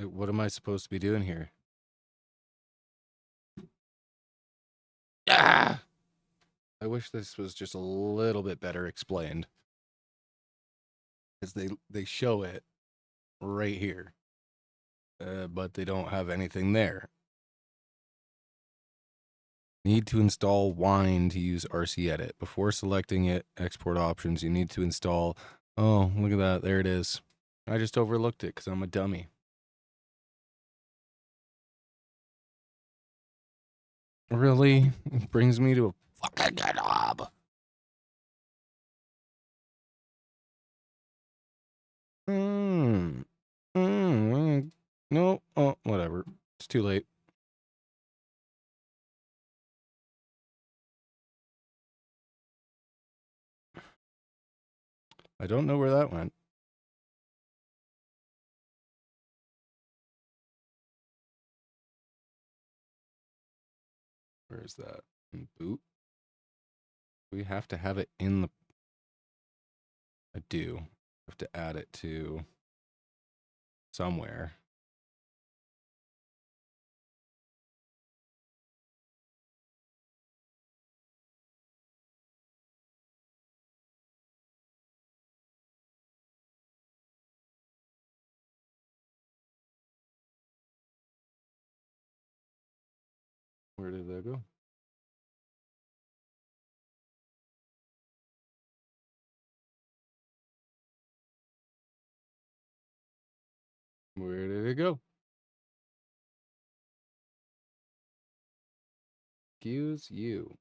What am I supposed to be doing here? Ah! I wish this was just a little bit better explained. Because they show it right here. But they don't have anything there. Need to install Wine to use RC Edit. Before selecting it, export options, you need to install... Oh, look at that. There it is. I just overlooked it because I'm a dummy. Really? It brings me to a fucking GitHub. No. Oh, whatever. It's too late. I don't know where that went. Where is that? Boot? We have to have it in the... I do. I have to add it to somewhere. Where did that go? Where did it go? Excuse you.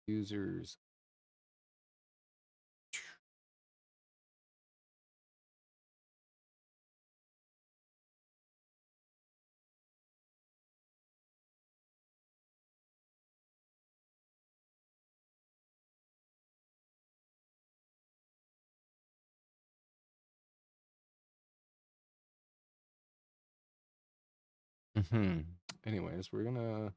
Users. Anyways, we're gonna...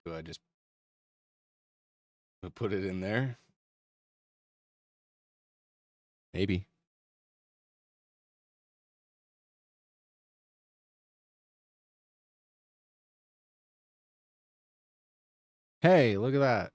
Do I just put it in there? Maybe. Hey, look at that.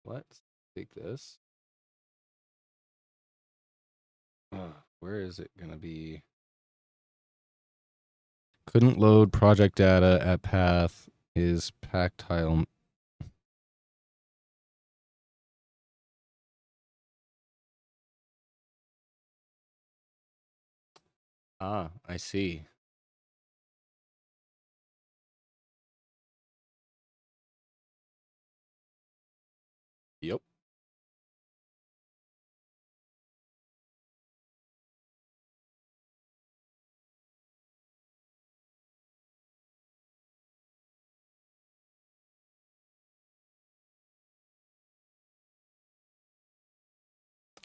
Let's take this. Where is it gonna be? Couldn't load project data at path is pack tile. Ah, I see. Yep.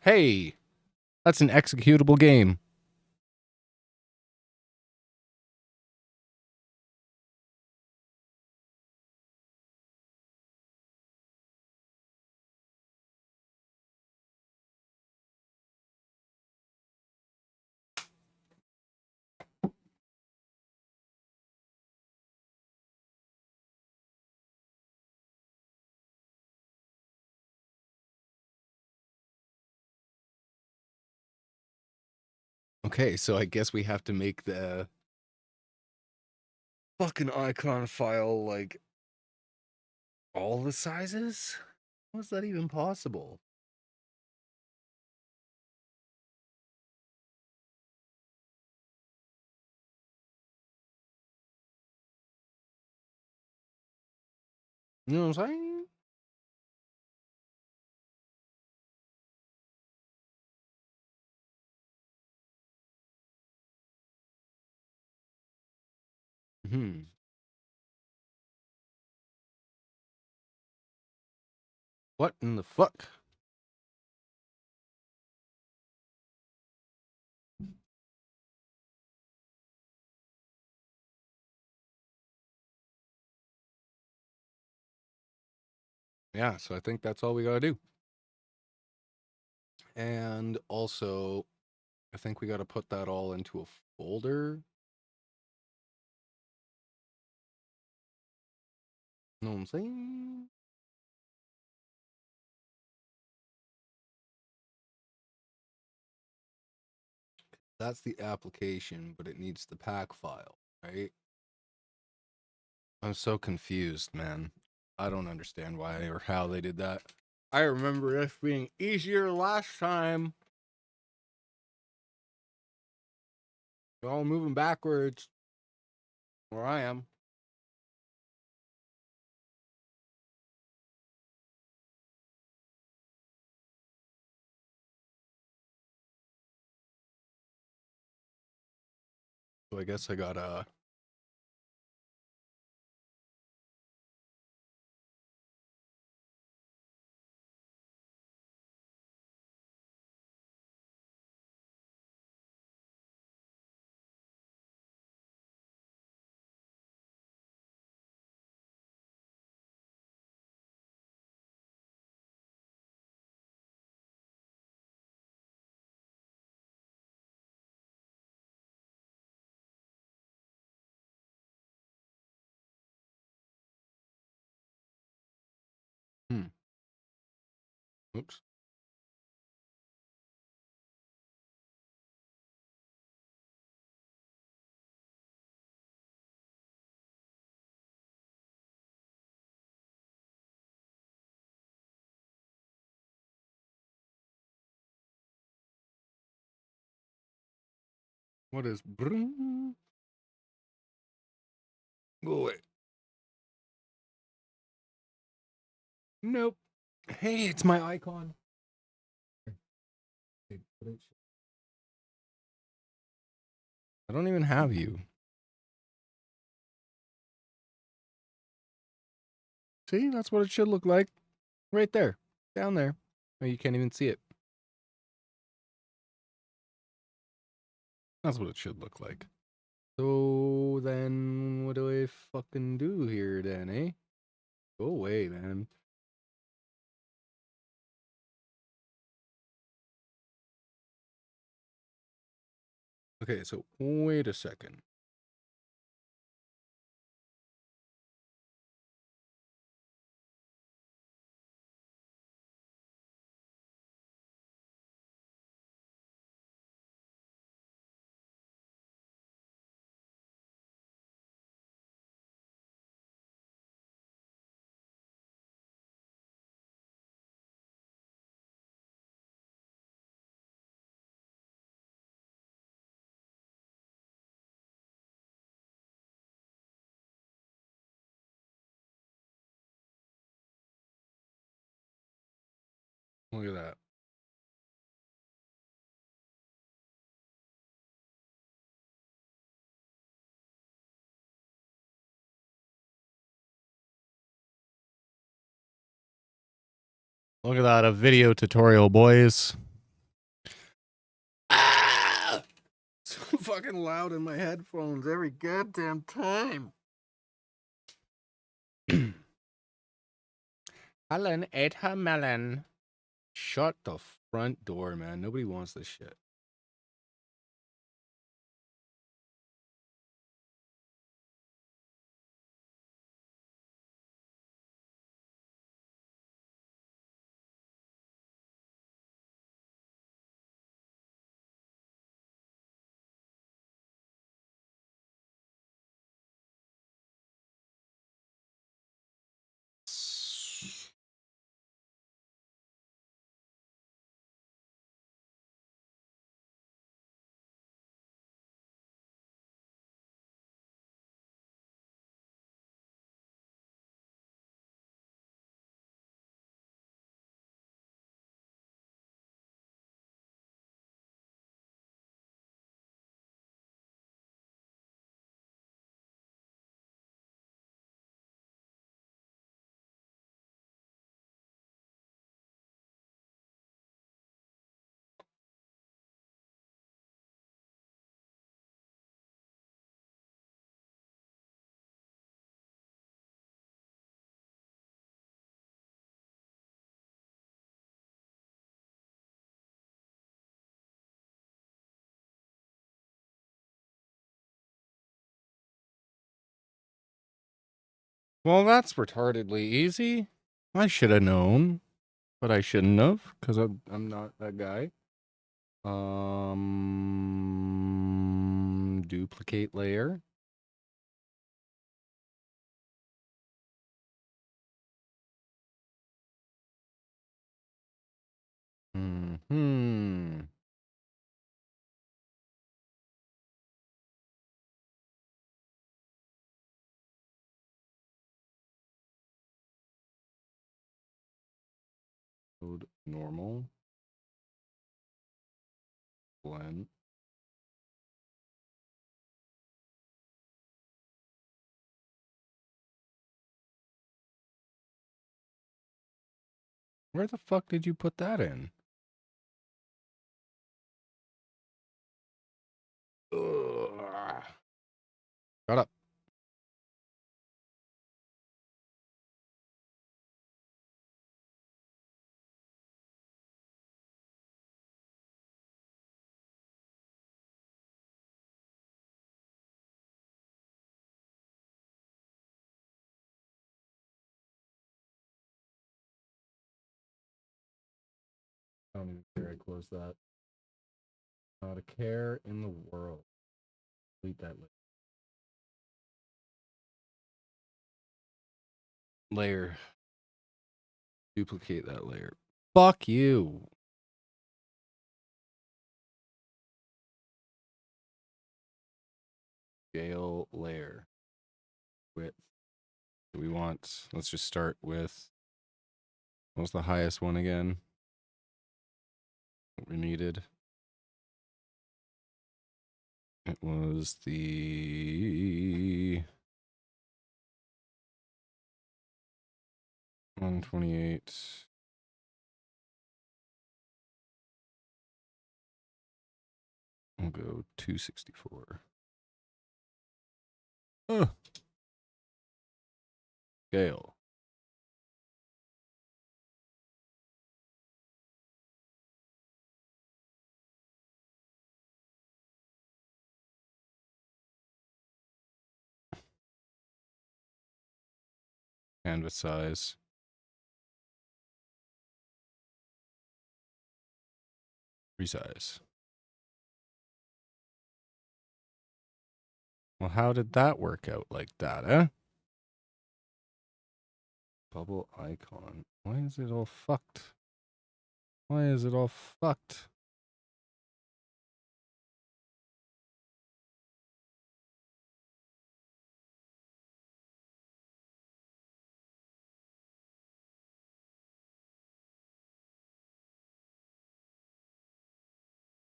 Hey, that's an executable game. Okay, so I guess we have to make the fucking icon file like all the sizes? How is that even possible? You know what I'm saying? Hmm. What in the fuck? Yeah, so I think that's all we gotta do. And also, I think we gotta put that all into a folder. Know what I'm saying? That's the application, but it needs the pack file, right? I'm so confused, man. I don't understand why or how they did that. I remember it being easier last time. You're all moving backwards. Where I am. So I guess I gotta. Oops. What is. Go away. Nope. Hey, it's my icon. I don't even have you. See, that's what it should look like. Right there. Down there. Oh, you can't even see it. That's what it should look like. So then what do I fucking do here then, eh? Go away, man. Okay, so wait a second. Look at that. Look at that, a video tutorial, boys. Ah! So fucking loud in my headphones every goddamn time. Helen ate her melon. Shut the front door, man. Nobody wants this shit. Well, that's retardedly easy. I should have known, but I shouldn't have, because I'm not that guy. Duplicate layer. Code normal. Blend. Where the fuck did you put that in? Ugh. Shut up. I don't even care I closed that. Not a care in the world. Delete that layer. Duplicate that layer. Fuck you. Scale layer. Width. We want, let's just start with, what was the highest one again? What we needed. It was the 128. We'll go 264. Scale. Canvas size. Resize. Well, how did that work out like that, eh? Bubble icon. Why is it all fucked? Why is it all fucked?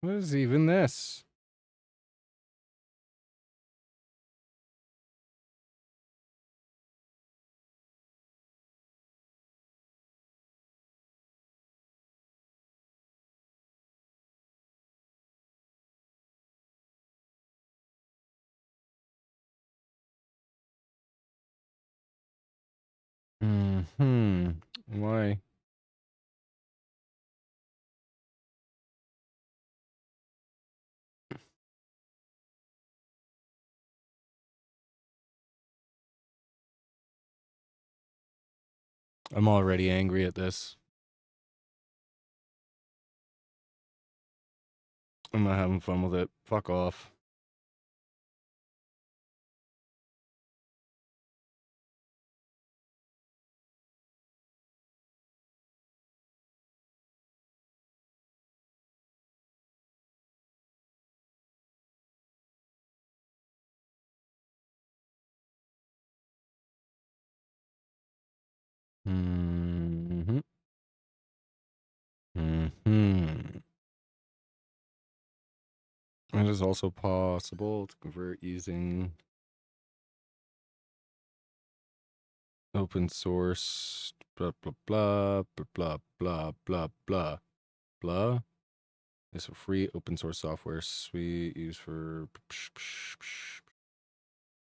What is even this? Why? I'm already angry at this. I'm not having fun with it. Fuck off. Mm-hmm. Mm-hmm. It is also possible to convert using open source blah blah blah blah blah blah blah blah. It's a free open source software suite used for.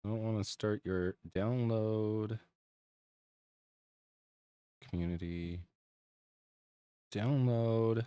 I don't want to start your download. Community. Download.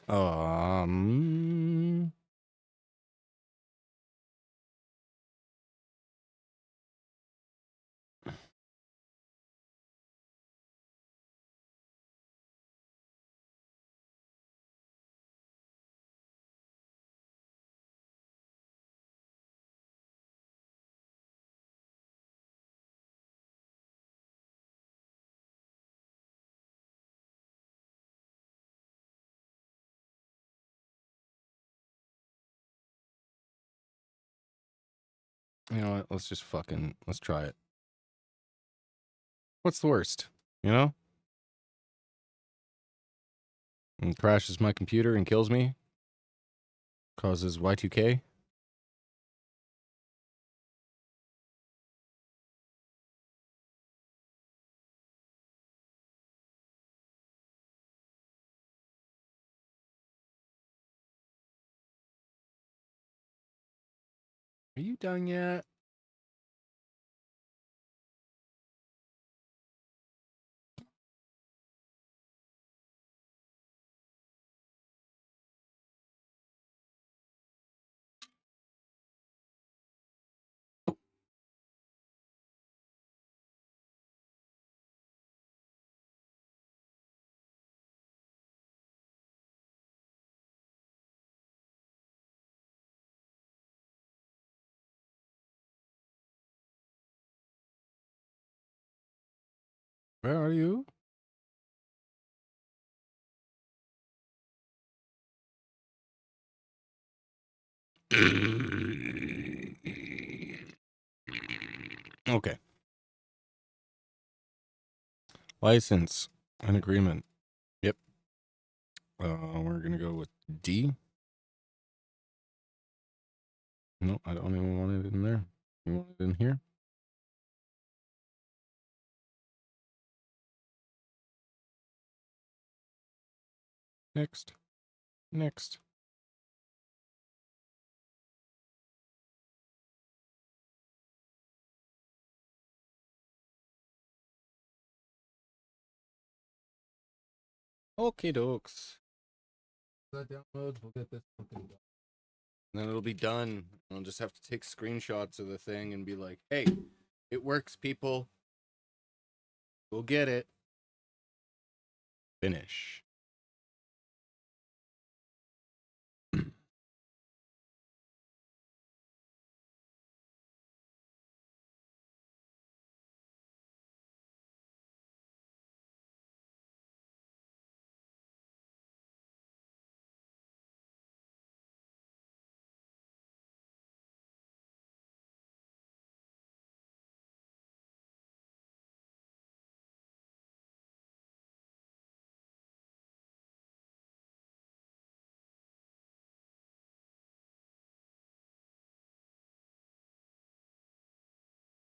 Um. You know what? Let's try it. What's the worst? You know? And crashes my computer and kills me. Causes Y2K. Are you done yet? Where are you? Okay. License and agreement. Yep. We're gonna go with D. No, I don't even want it in there. You want it in here? Next. Next. Okay, dokes. That downloads, we'll get this something done. And then it'll be done. I'll just have to take screenshots of the thing and be like, hey, it works, people. We'll get it. Finish.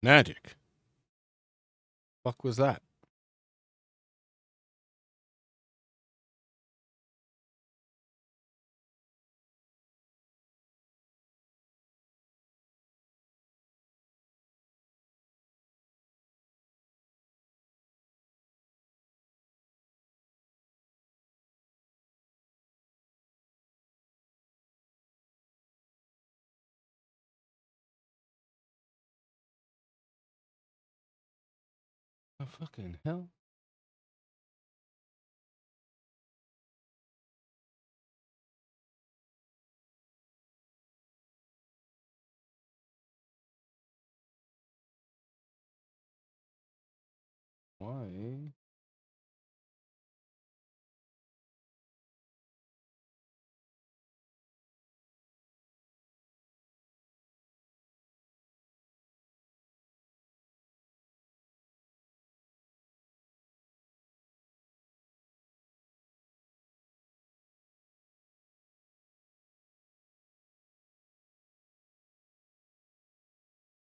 Magic. Fuck was that? The fucking hell? Why?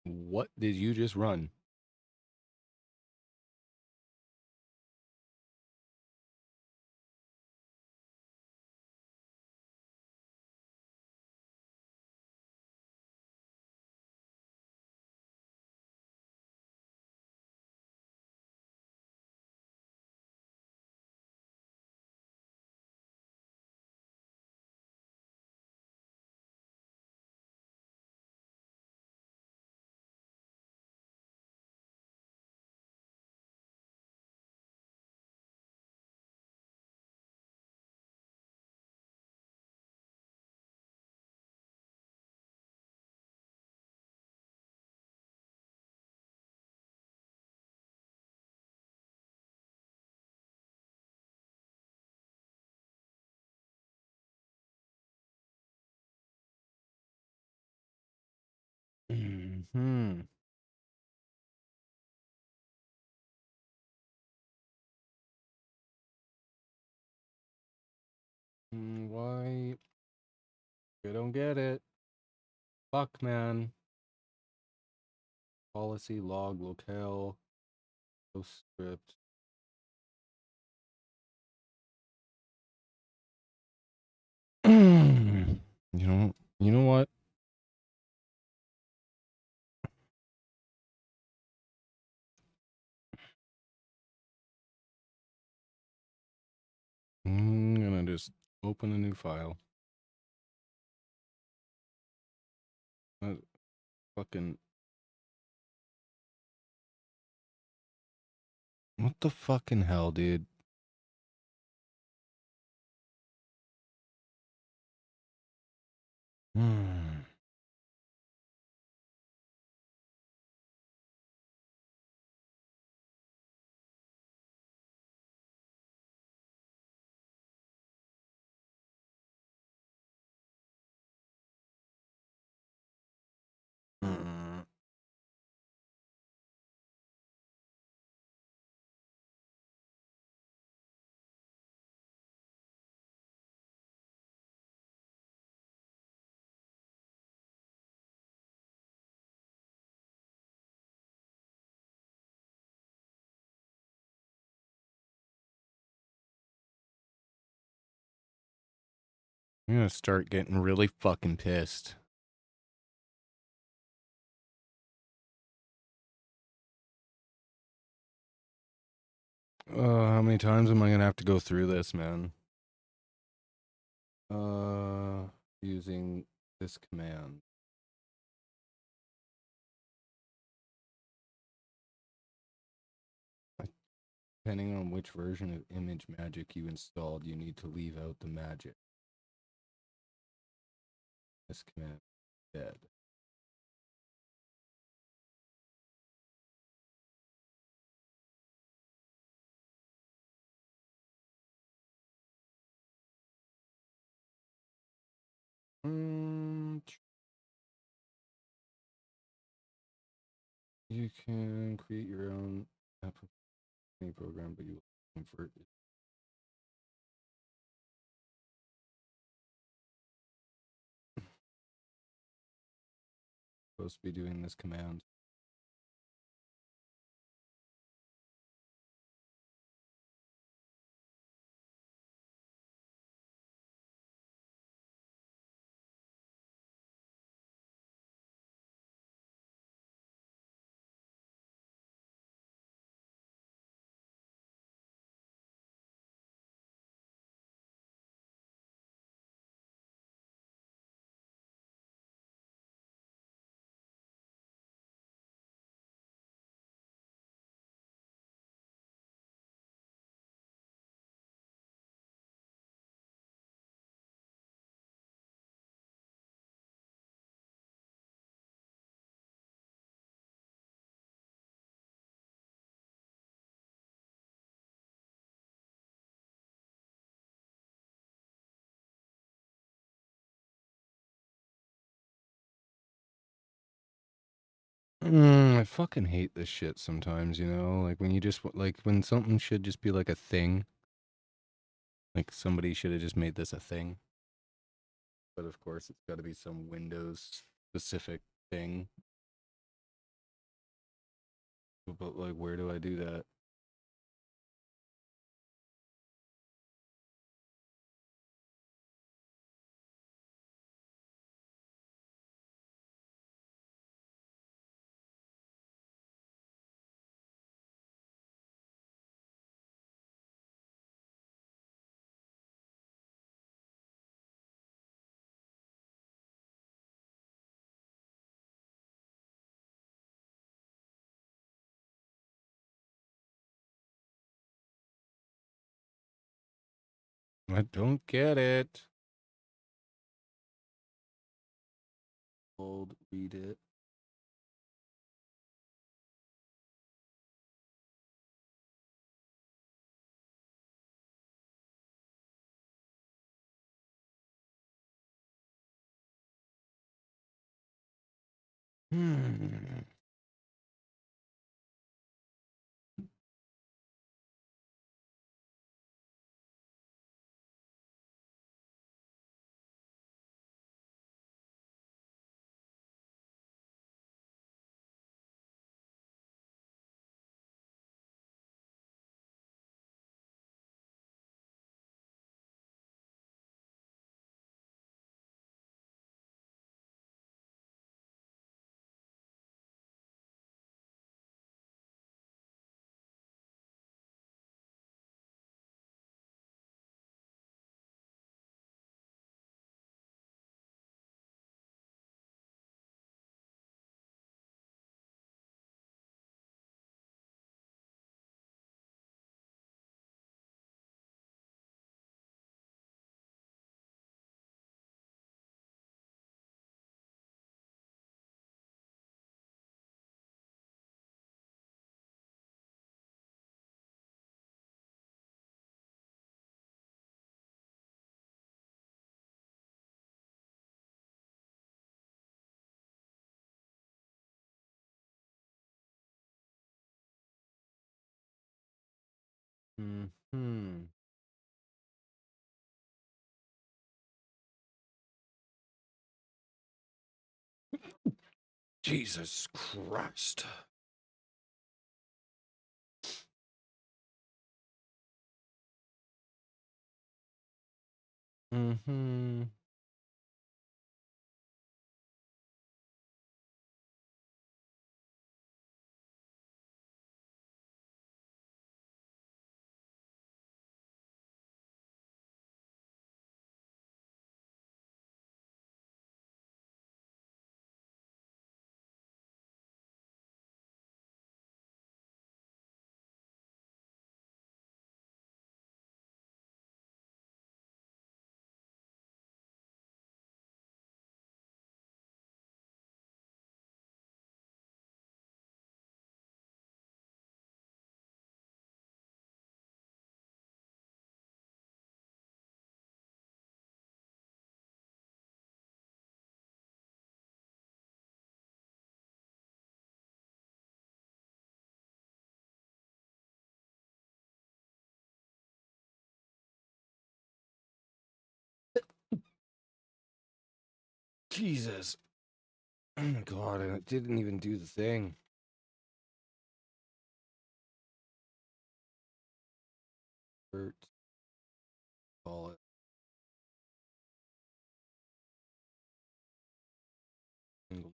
What did you just run? Why? I don't get it. Fuck, man. Policy, log, locale, script. You know what? I'm gonna just open a new file. Fucking. What the fucking hell, dude? I'm gonna start getting really fucking pissed. How many times am I gonna have to go through this, man? Using this command. Depending on which version of Image Magic you installed, you need to leave out the magic. This command dead. You can create your own application program, but you will convert it. Supposed to be doing this command. I fucking hate this shit sometimes, you know? Like when you just, like when something should just be like a thing. Like somebody should have just made this a thing. But of course, it's got to be some Windows specific thing. But like, where do I do that? I don't get it. Hold, read it. Hmm. Hmm. Jesus Christ. Mm-hmm. Jesus. Oh God, and it didn't even do the thing. Hurt. Call it. Single.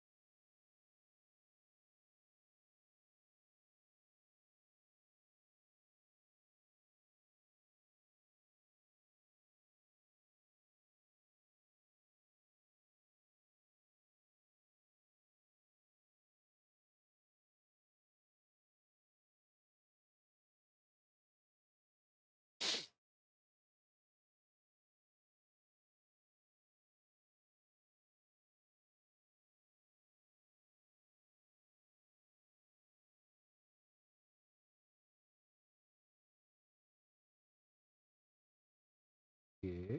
Yeah.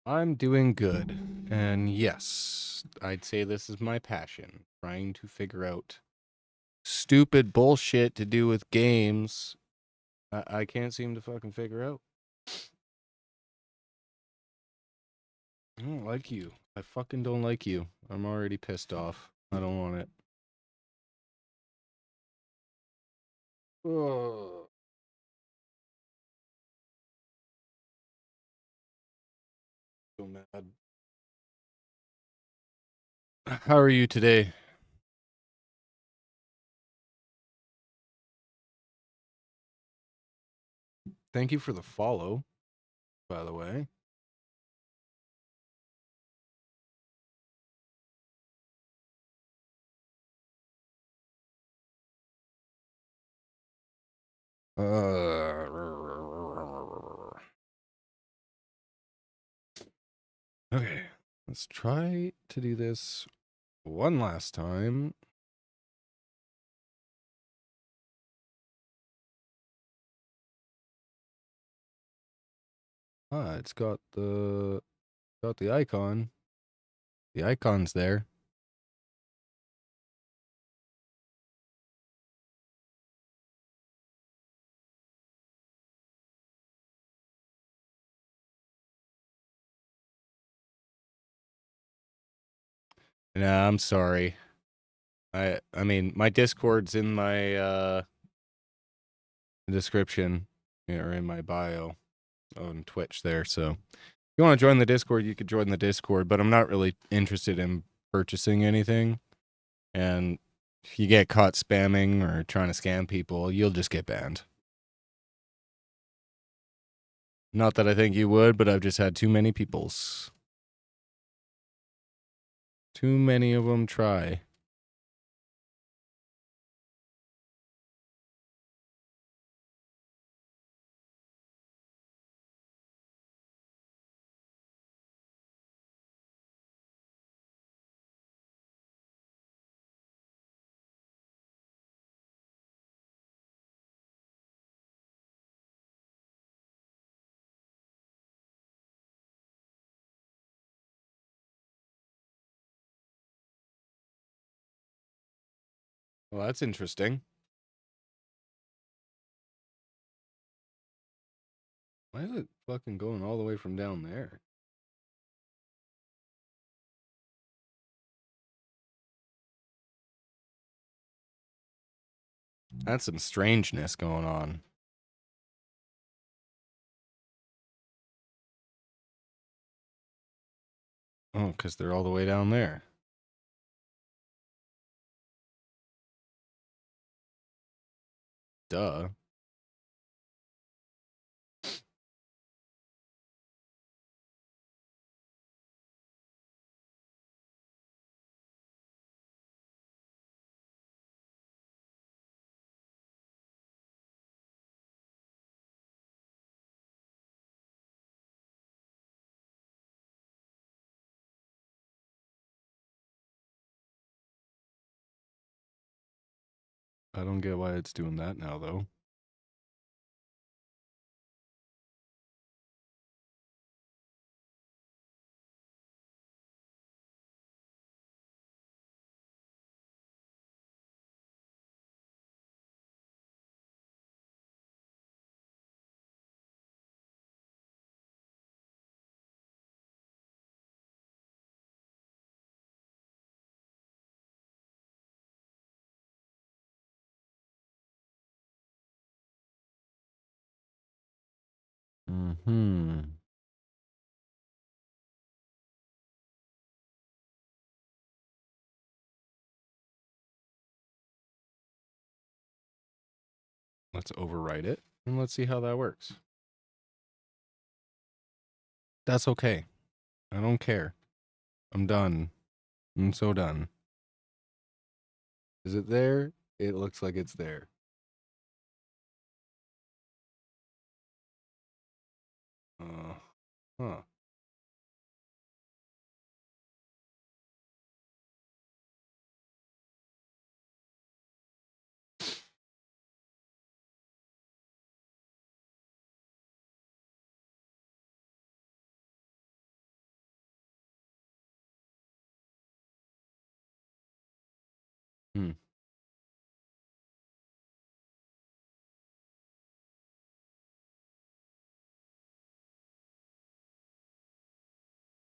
I'm doing good. And yes, I'd say this is my passion, trying to figure out stupid bullshit to do with games I can't seem to fucking figure out. I don't like you. I fucking don't like you. I'm already pissed off. I don't want it. Ugh. So mad. How are you today? Thank you for the follow, by the way. Okay, Let's try to do this one last time. Ah, it's got the icon. The icon's there. Nah, I'm sorry. I mean, my Discord's in my description or in my bio on Twitch there. So if you want to join the Discord, you could join the Discord, but I'm not really interested in purchasing anything. And if you get caught spamming or trying to scam people, you'll just get banned. Not that I think you would, but I've just had too many peoples. Too many of them try. Well, that's interesting. Why is it fucking going all the way from down there? That's some strangeness going on. Oh, because they're all the way down there. Duh. I don't get why it's doing that now, though. Hmm. Let's overwrite it and let's see how that works. That's okay. I don't care. I'm done. I'm so done. Is it there? It looks like it's there. Huh. Hmm.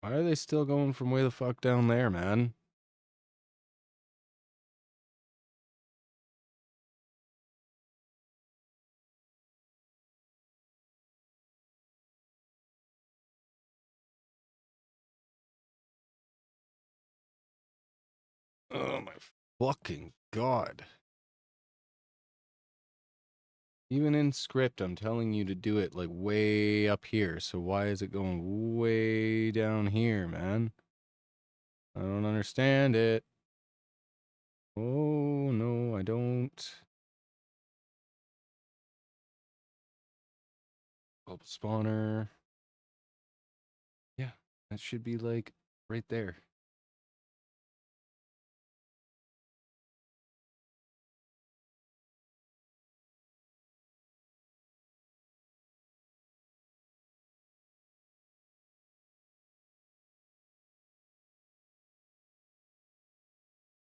Why are they still going from way the fuck down there, man? Oh my fucking god. Even in script, I'm telling you to do it like way up here. So why is it going way down here, man? I don't understand it. Oh, no, I don't. Bubble spawner. Yeah, that should be like Right there.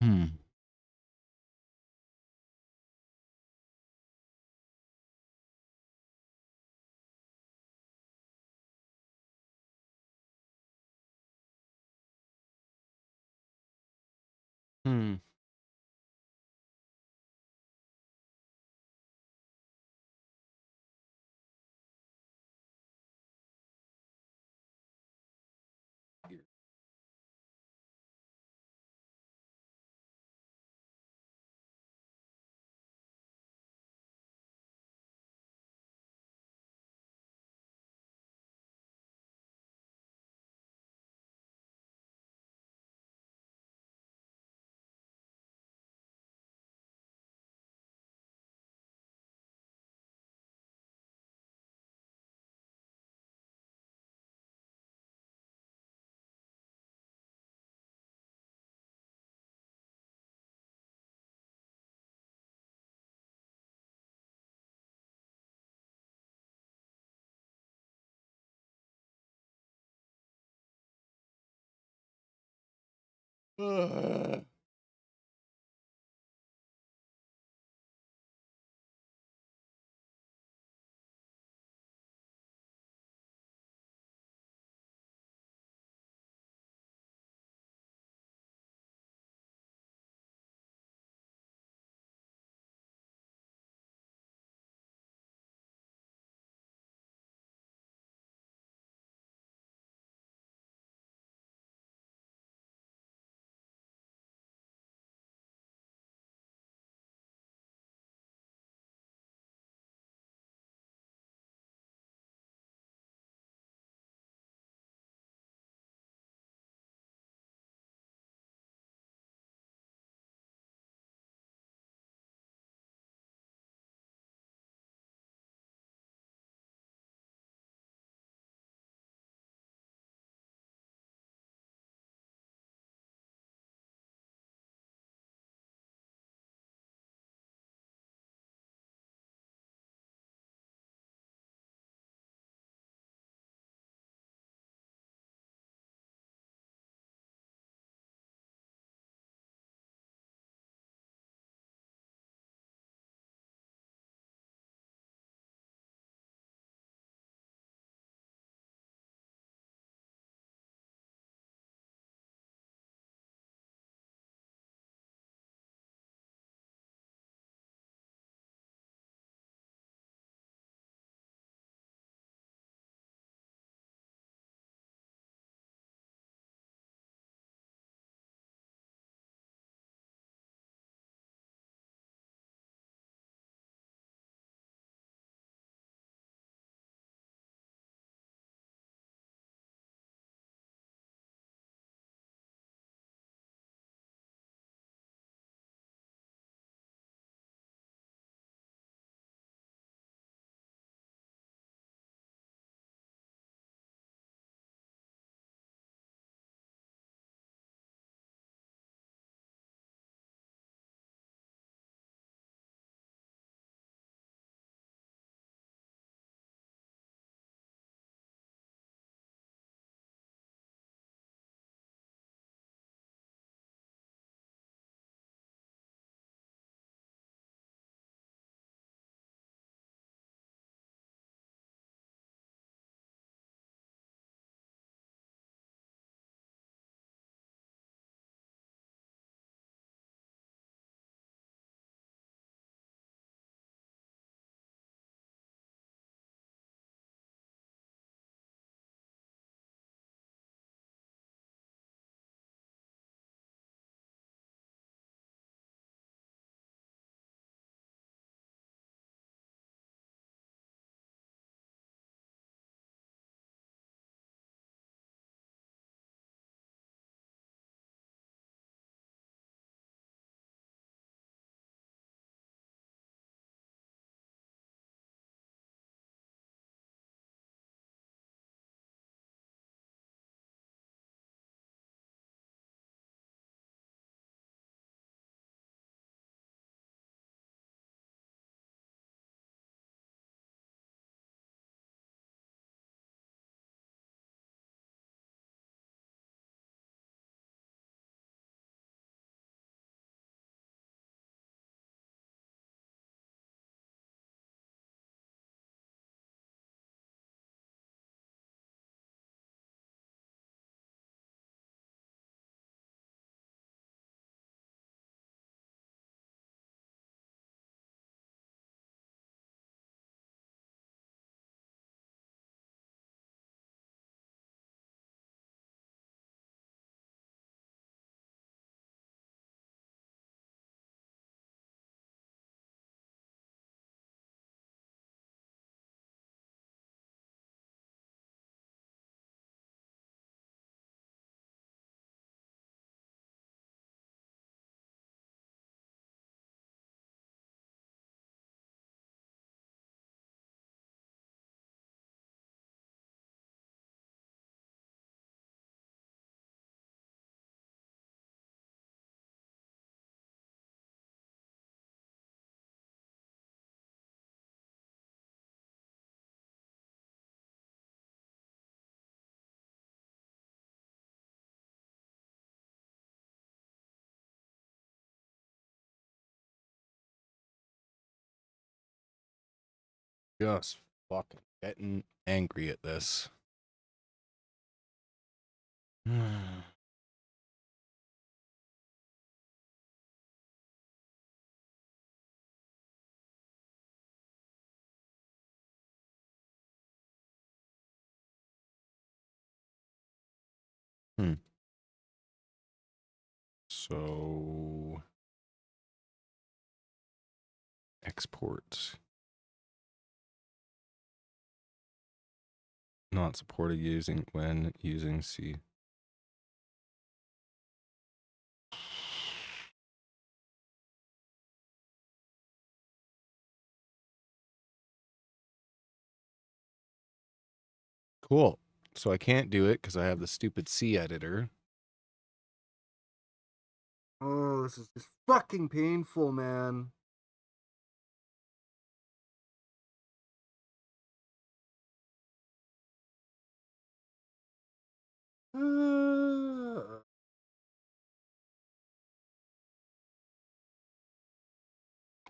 Hmm. Hmm. just fucking getting angry at this. So export not supported using when using C. Cool. So I can't do it because I have the stupid C editor. Oh, this is just fucking painful, man.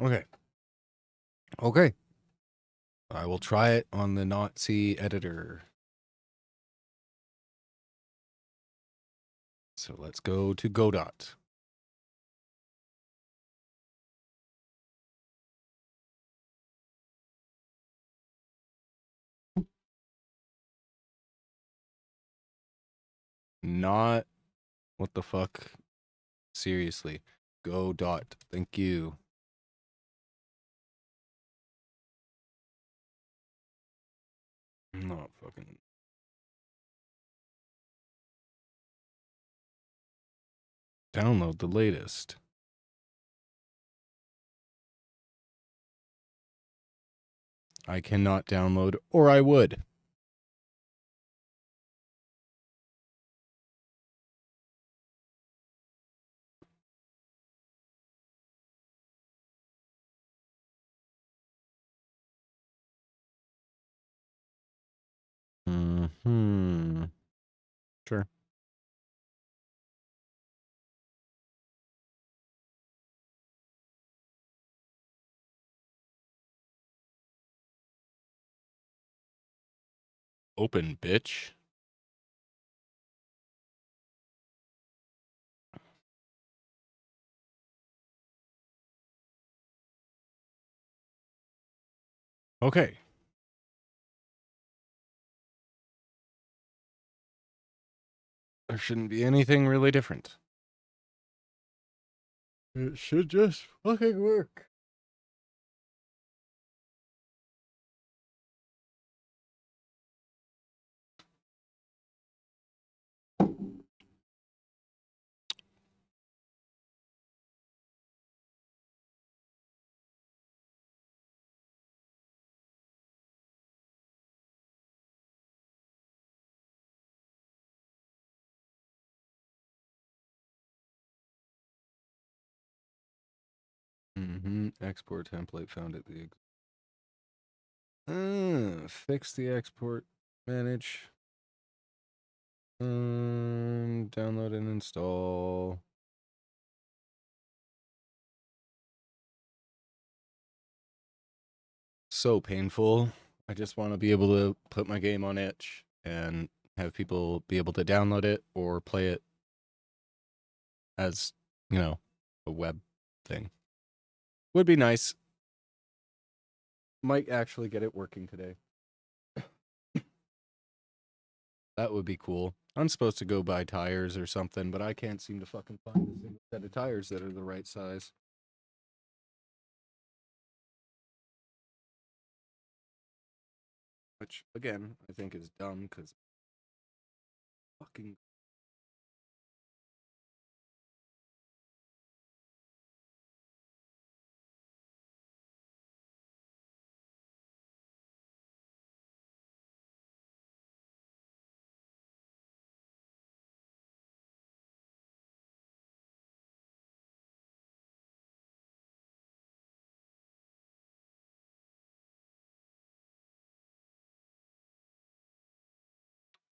Okay. Okay. I will try it on the not C editor. So let's go to Godot. Not what the fuck? Seriously. Godot. Thank you. Not fucking. Download the latest. I cannot download, or I would. Sure. Open, bitch. Okay. There shouldn't be anything really different. It should just fucking work. Export template found at the. Fix the export. Manage. Download and install. So painful. I just want to be able to put my game on itch and have people be able to download it or play it as, you know, a web thing. Would be nice. Might actually get it working today. That would be cool. I'm supposed to go buy tires or something, but I can't seem to fucking find a single set of tires that are the right size. Which, again, I think is dumb because fucking.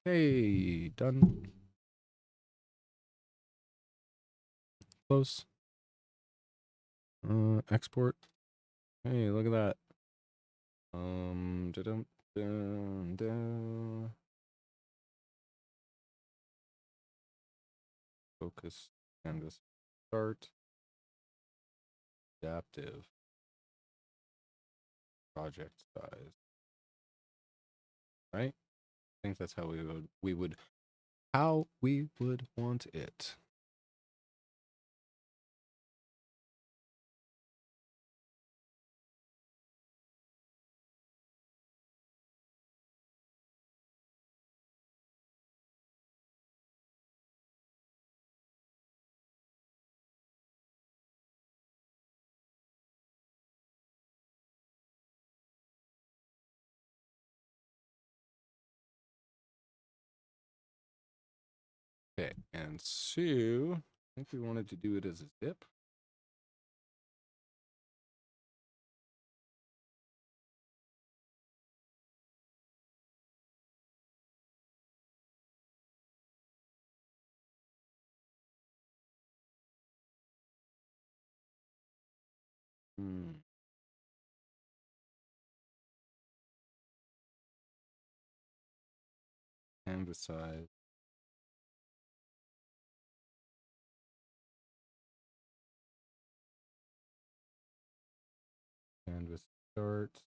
Hey, done. Close. Export. Hey, look at that. Da-dum, dun, dun. Focus, canvas, start, adaptive, project size. Right? I think that's how we would want it. Okay, and so I think we wanted to do it as a zip. Canvas size. Canvas start.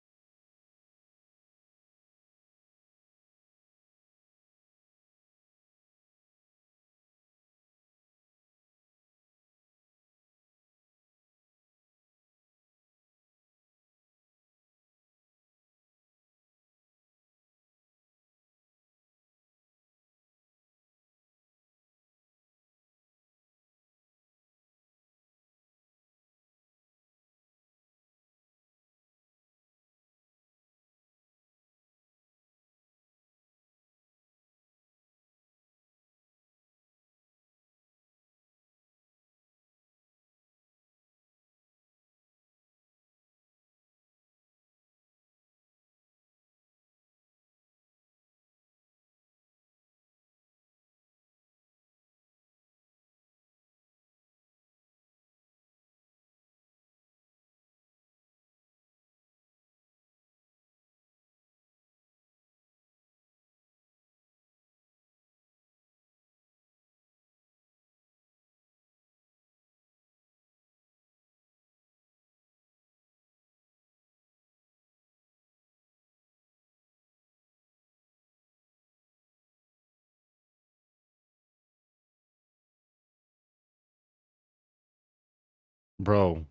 Bro.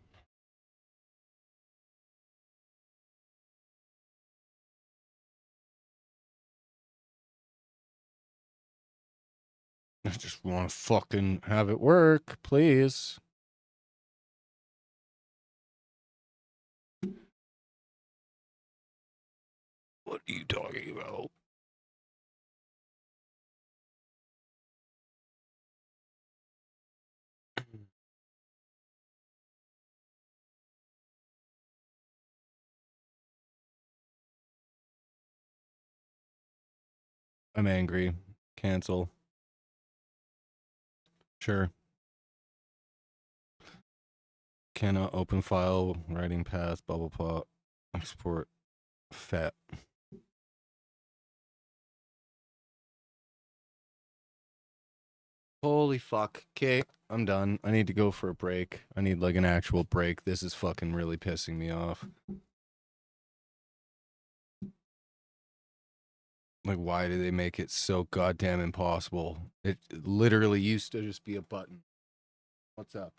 I just want to fucking have it work, please. What are you talking about? I'm angry. Cancel. Sure. Cannot open file, writing path, BubblePOP, export, fat. Holy fuck. Okay, I'm done. I need to go for a break. I need like an actual break. This is fucking really pissing me off. Like, why do they make it so goddamn impossible? It literally used to just be a button. What's up?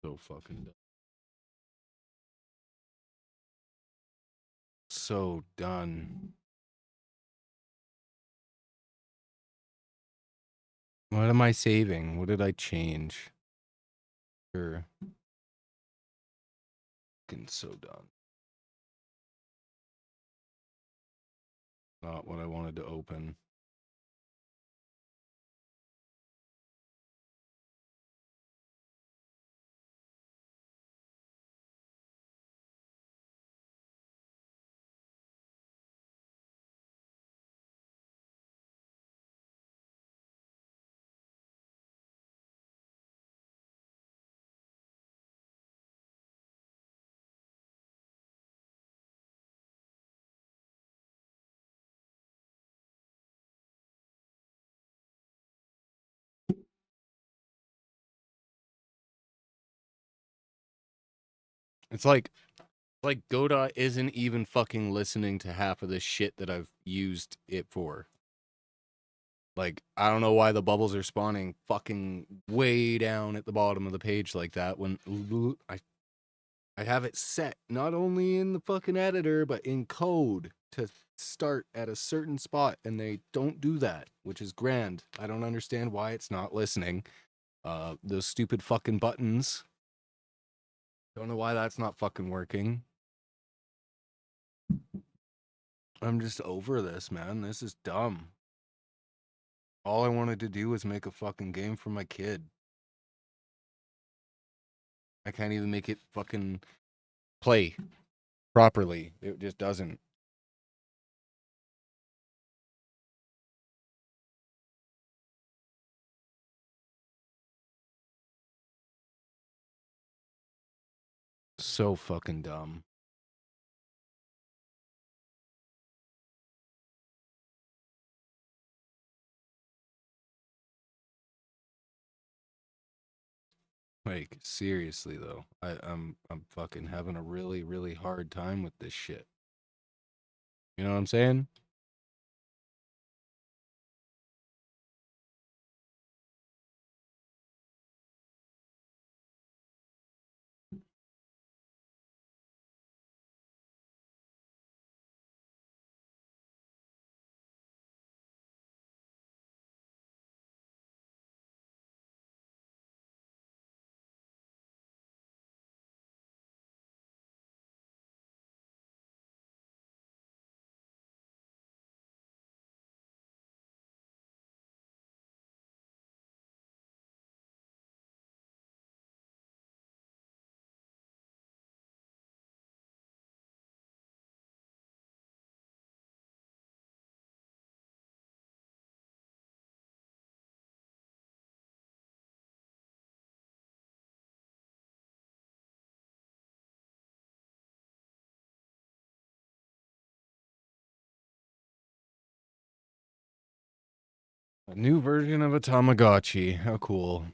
So fucking done. So done. What am I saving? What did I change? Sure. fucking so done. Not what I wanted to open. It's like Godot isn't even fucking listening to half of the shit that I've used it for. Like, I don't know why the bubbles are spawning fucking way down at the bottom of the page like that when I have it set not only in the fucking editor but in code to start at a certain spot, and they don't do that, which is grand. I don't understand why it's not listening. Those stupid fucking buttons. Don't know why that's not fucking working. I'm just over this, man. This is dumb. All I wanted to do was make a fucking game for my kid. I can't even make it fucking play properly. It just doesn't. So fucking dumb. Like, seriously though. I'm fucking having a really, really hard time with this shit. You know what I'm saying? A new version of a Tamagotchi. How cool.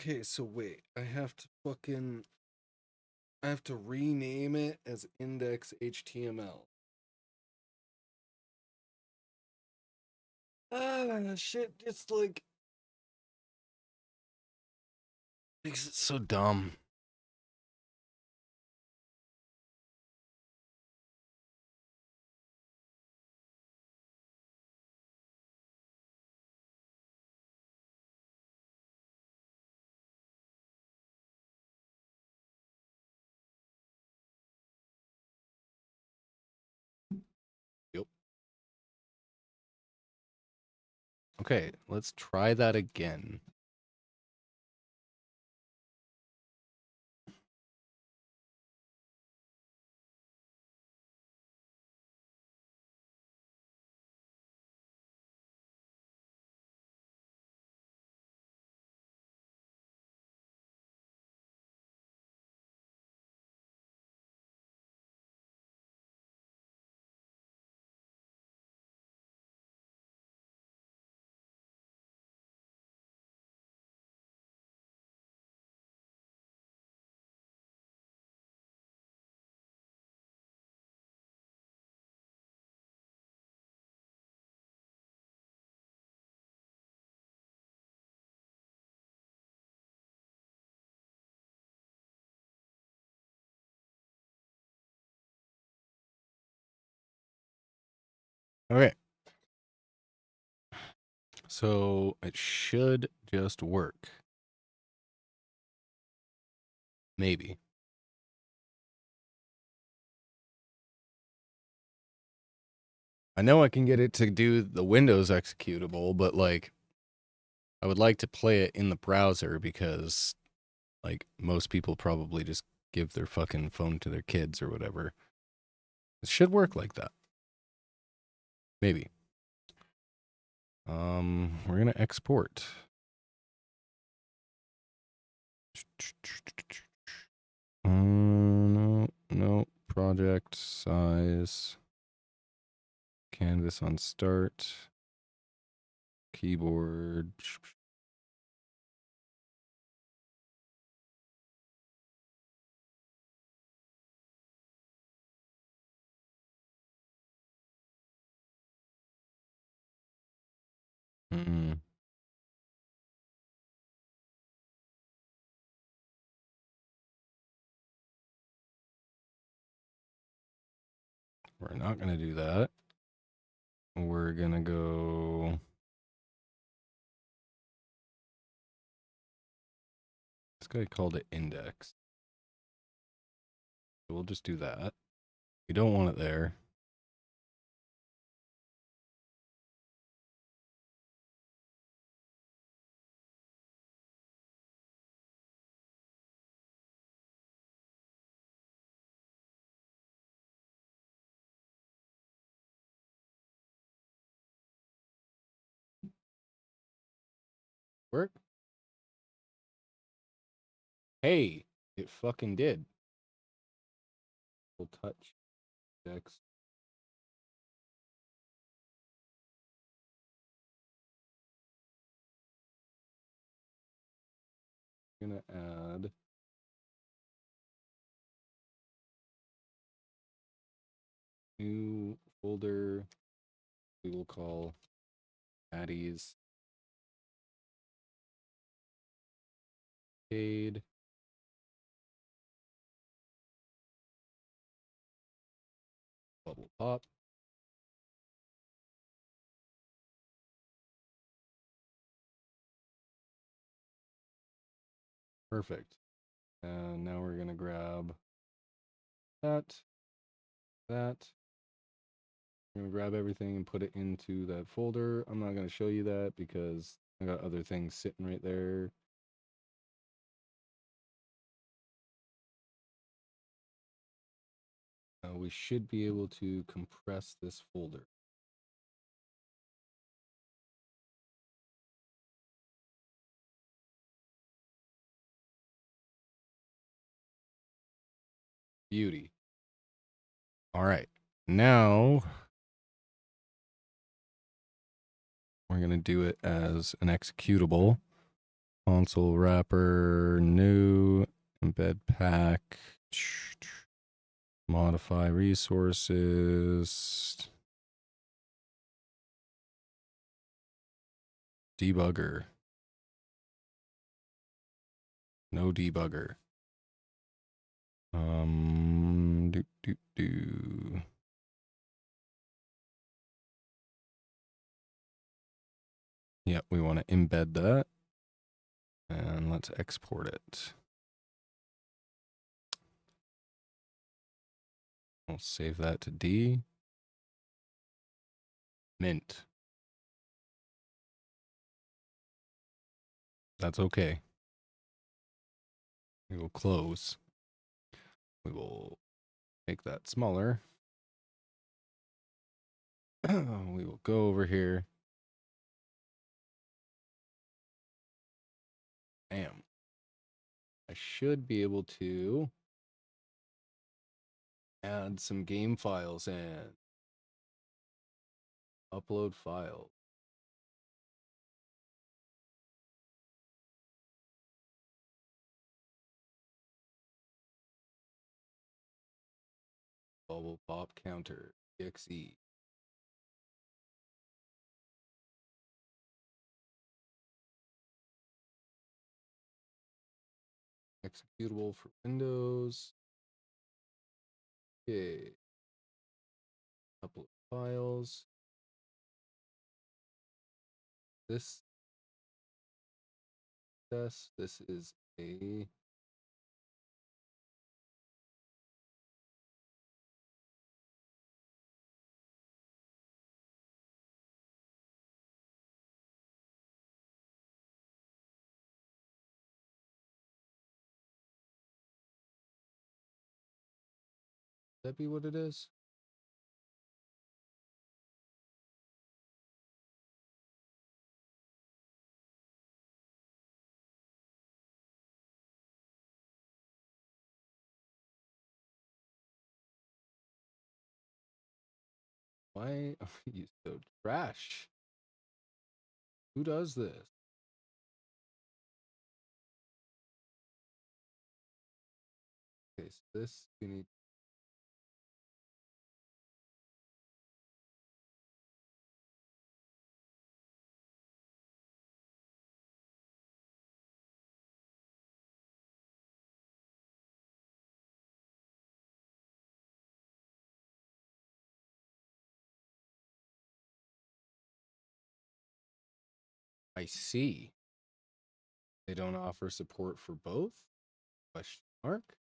Okay, so wait, I have to rename it as index HTML. Ah, shit, it's like makes it so dumb. Yep. Okay, let's try that again. Okay. So it should just work. Maybe. I know I can get it to do the Windows executable, but like I would like to play it in the browser because like most people probably just give their fucking phone to their kids or whatever. It should work like that. Maybe. We're gonna export. No, project size. Canvas on start. Keyboard. Mm. We're not gonna do that. We're gonna go. This guy called it index. We'll just do that. We don't want it there. Work? Hey, it fucking did. We'll touch index. Gonna add new folder we will call Addy's paid. BubblePOP. Perfect. And now we're gonna grab that. I'm gonna grab everything and put it into that folder. I'm not gonna show you that because I got other things sitting right there. We should be able to compress this folder. Beauty. All right. Now we're going to do it as an executable Console wrapper, new, embed pack, modify resources, debugger, no debugger. Do. Yep, we want to embed that. And let's export it. We'll save that to D. Mint. That's okay. We will close. We will make that smaller. We will go over here. Bam. I should be able to add some game files in. Upload file. BubblePOP counter. exe. Executable for Windows. Okay. Upload files. This is a that be what it is? Why are you so trash? Who does this? Okay, so this you need. I see. They don't offer support for both? Question mark.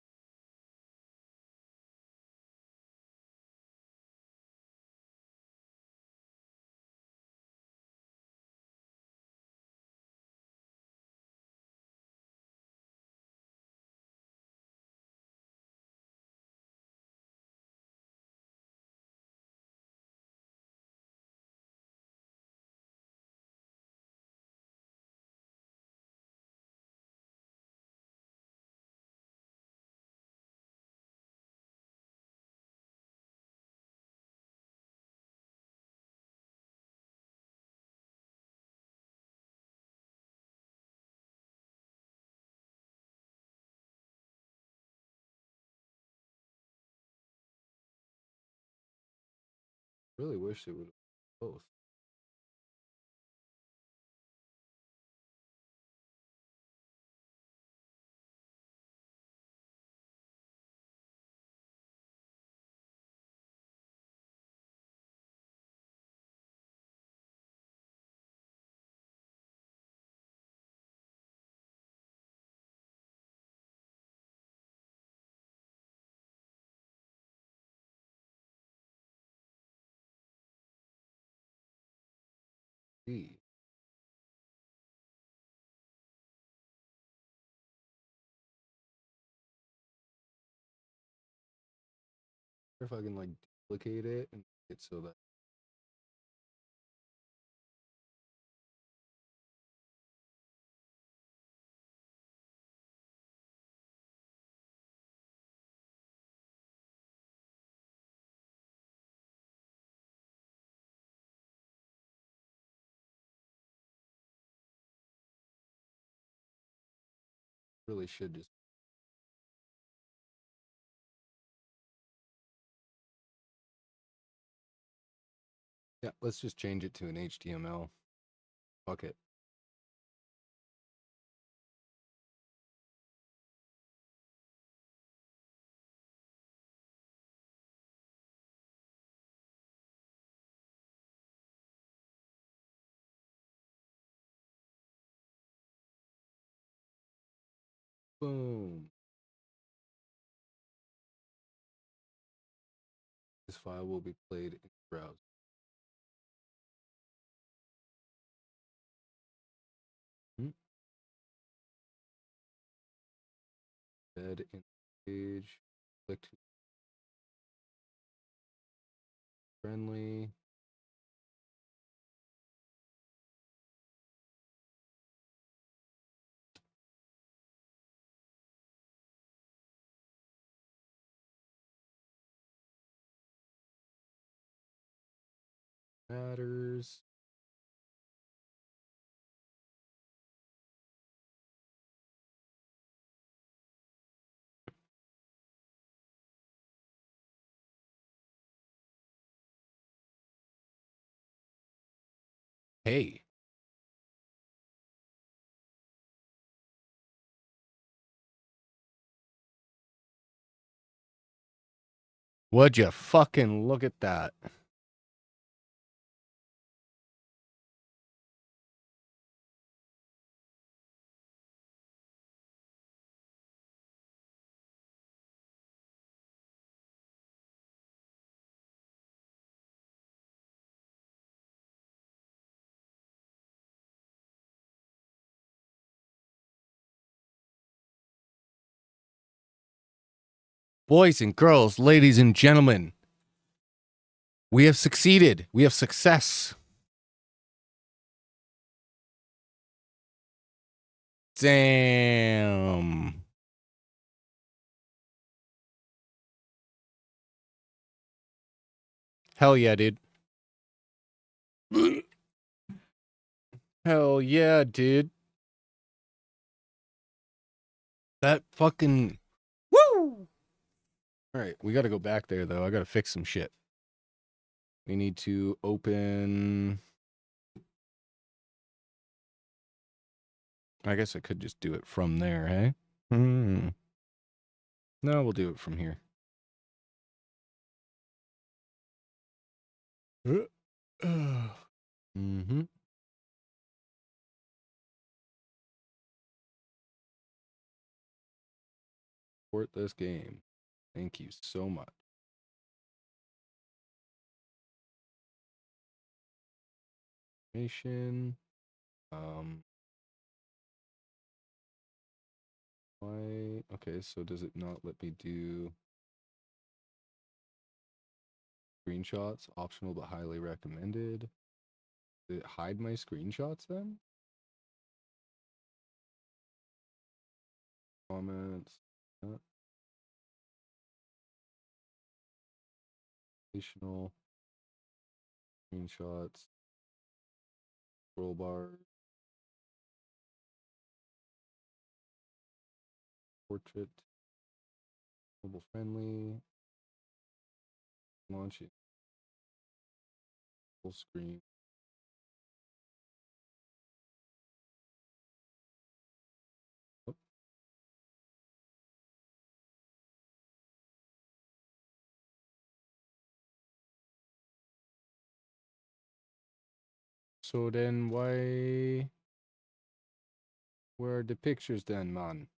Really wish they would have both. See. If I can like duplicate it and make it so that Really should just. Yeah, let's just change it to an HTML. Fuck it. Boom. This file will be played in the browser. Embed in page. Click to friendly. Matters. Hey. Would you fucking look at that? Boys and girls, ladies and gentlemen, we have succeeded. We have success. Damn. Hell yeah, dude. Hell yeah, dude. That fucking... Woo! Alright, we gotta go back there, though. I gotta fix some shit. We need to open... I guess I could just do it from there, hey? No, we'll do it from here. Mm-hmm. Support this game. Thank you so much. Information. Why? Okay, so does it not let me do screenshots? Optional but highly recommended. Did it hide my screenshots then? Comments. Additional screenshots. Scroll bar. Portrait. Mobile friendly. Launch it. Full screen. Oh. So then why... Where are the pictures then, man?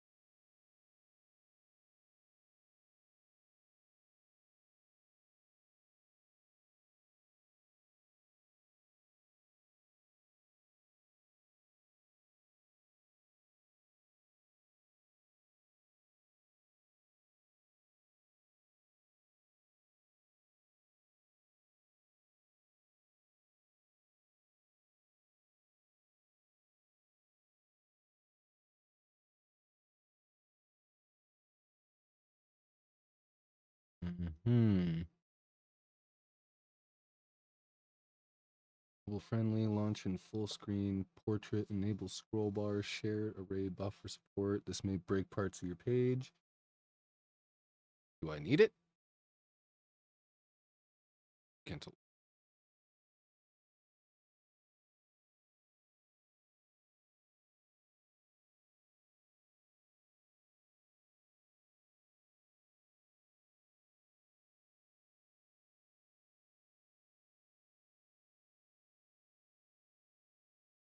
Mm-hmm. Mobile friendly, launch in full screen, portrait, enable scroll bar, share, array, buffer support. This may break parts of your page. Do I need it? Cancel.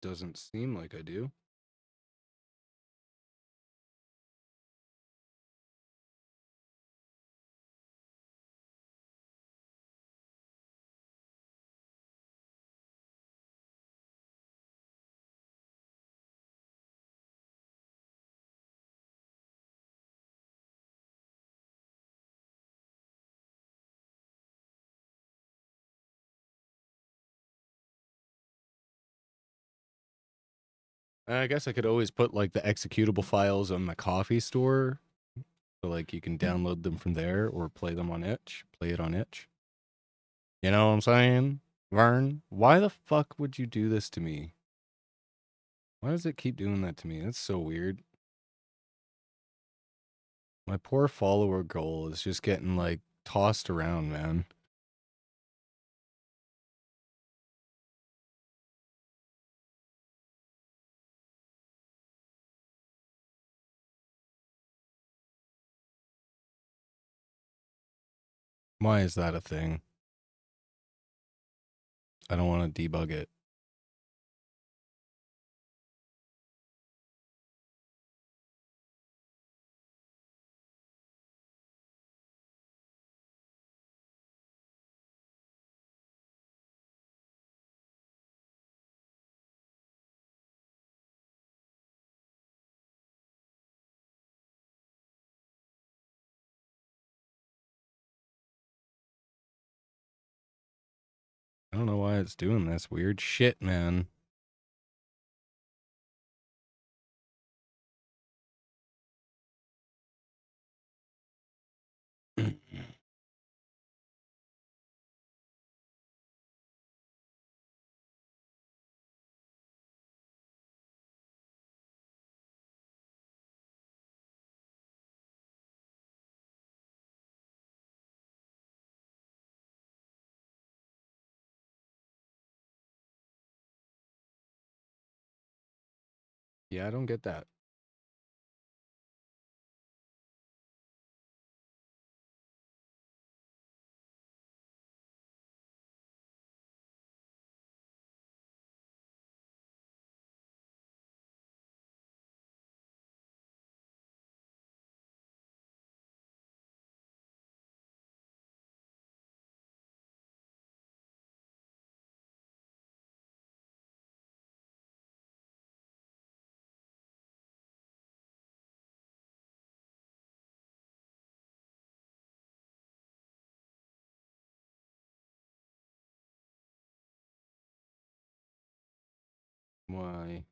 Doesn't seem like I do. I guess I could always put like the executable files on my coffee store. So like you can download them from there or play them on itch. Play it on itch. You know what I'm saying? Vern, why the fuck would you do this to me? Why does it keep doing that to me? That's so weird. My poor follower goal is just getting like tossed around, man. Why is that a thing? I don't want to debug it. I don't know why it's doing this weird shit, man. Yeah, I don't get that. Why?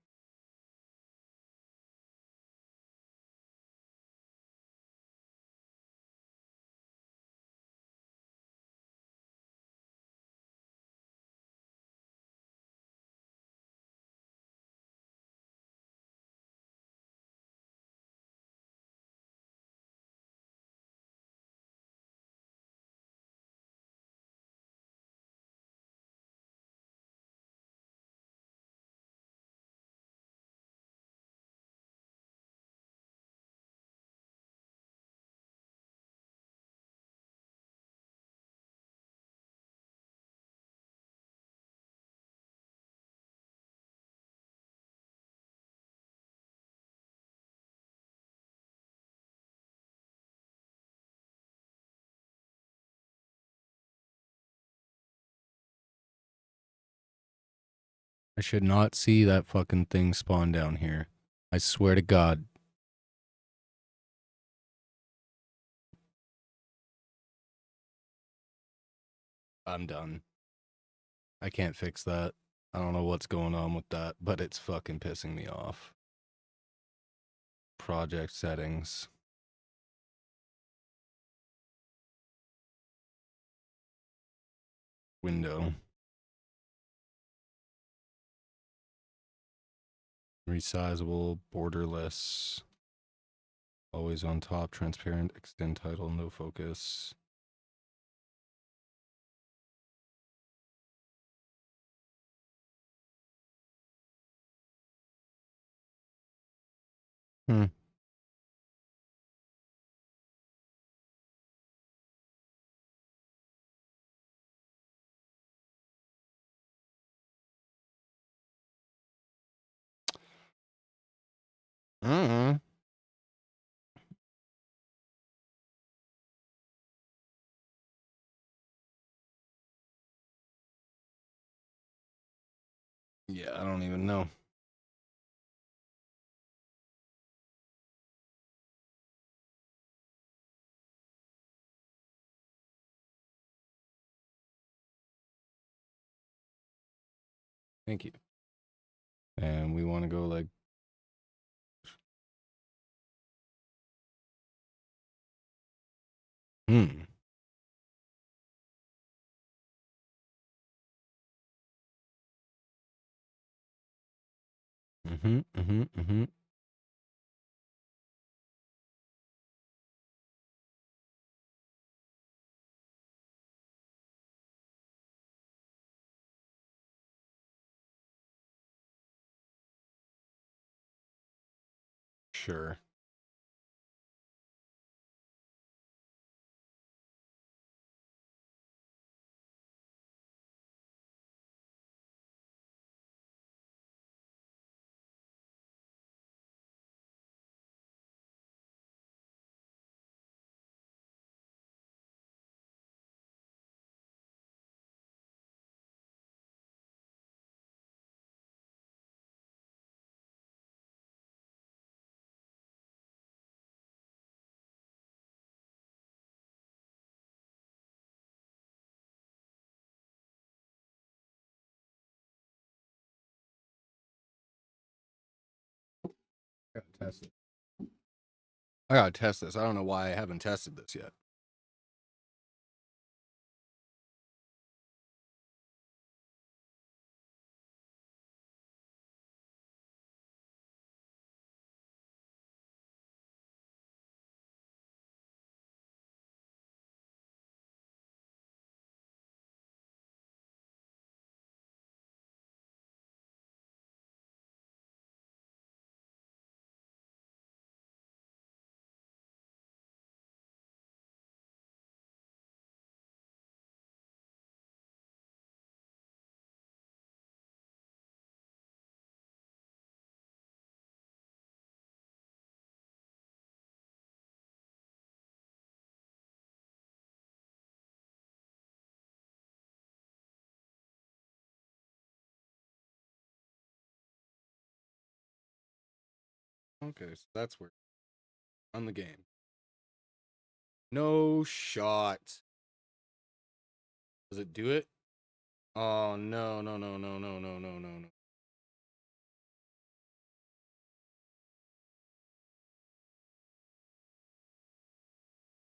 I should not see that fucking thing spawn down here. I swear to God. I'm done. I can't fix that. I don't know what's going on with that, but it's fucking pissing me off. Project settings. Window. Resizable, borderless, always on top, transparent, extend title, no focus. Hmm. Uh-uh. Yeah, I don't even know. Thank you. And we want to go like Hmm. Mm-hmm. Mm-hmm. Mm-hmm. Sure. Gotta test it. I gotta test this. I don't know why I haven't tested this yet. Okay, so that's where on the game. No shot. Does it do it? Oh no, no, no, no, no, no, no, no, no.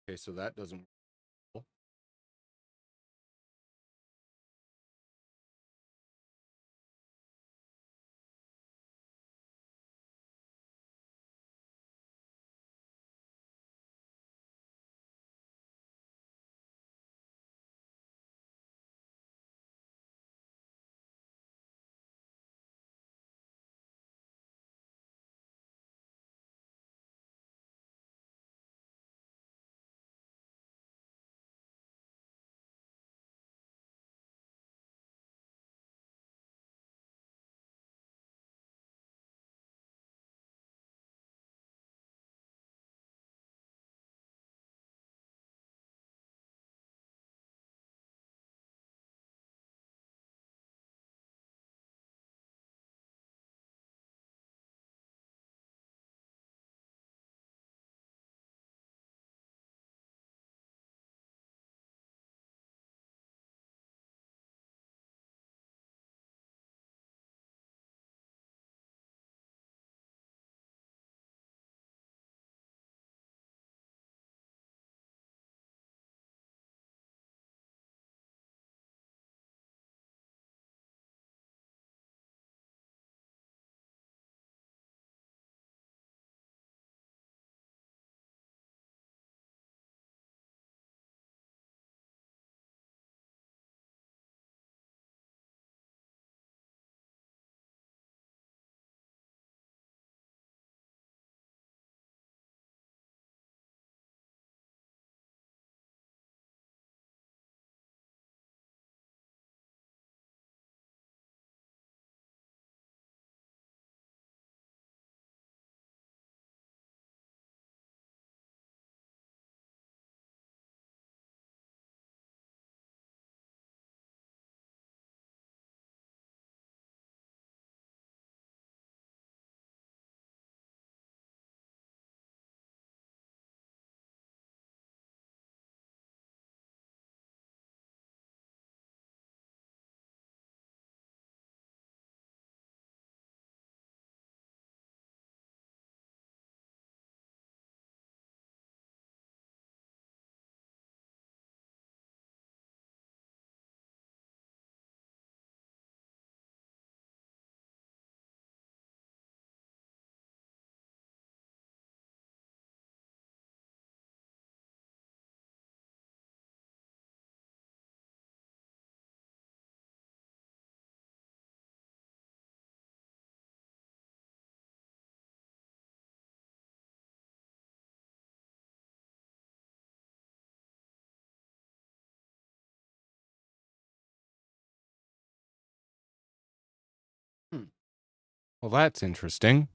Okay, so that doesn't work. Well, that's interesting.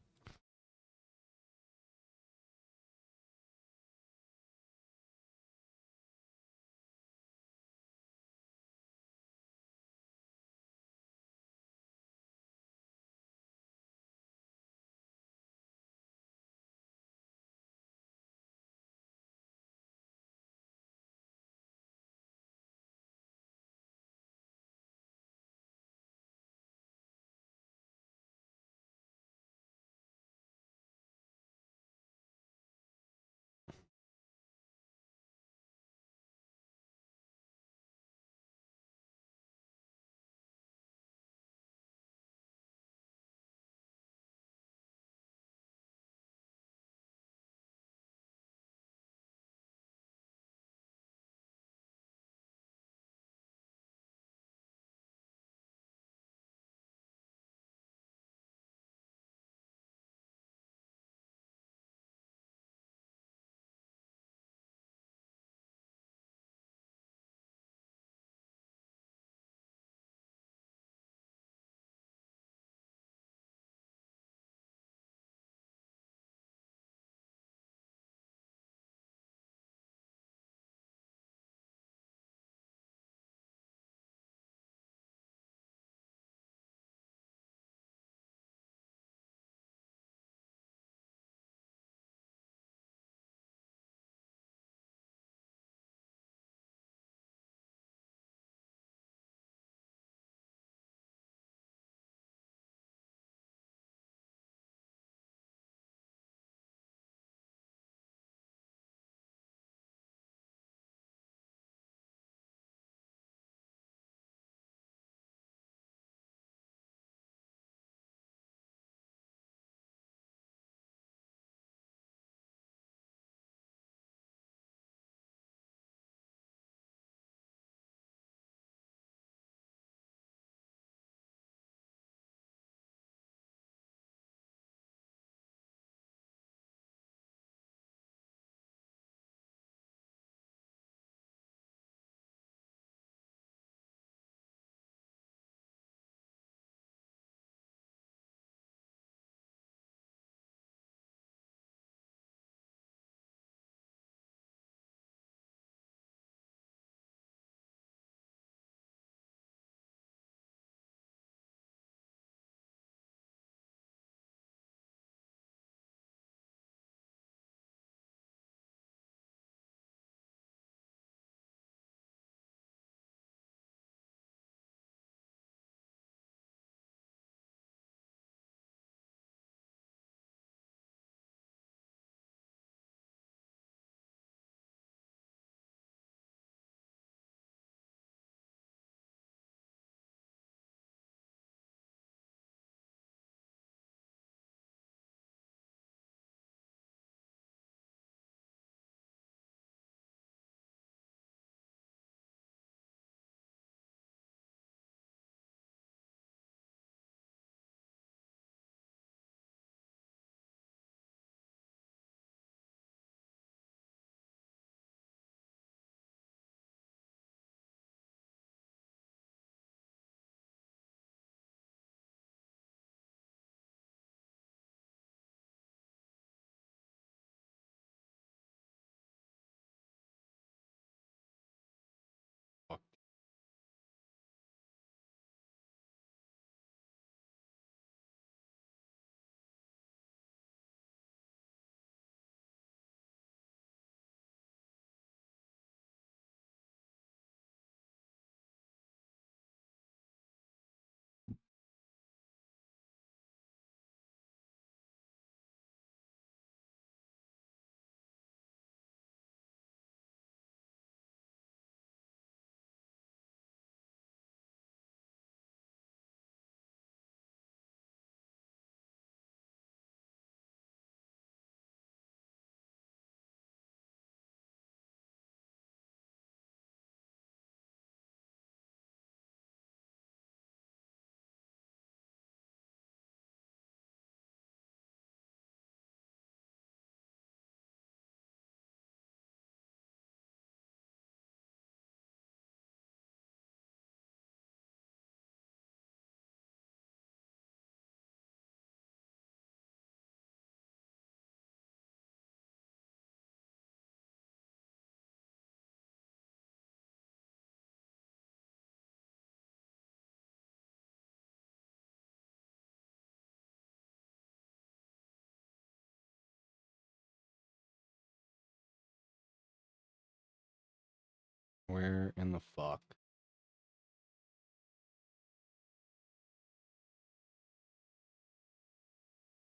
Where in the fuck?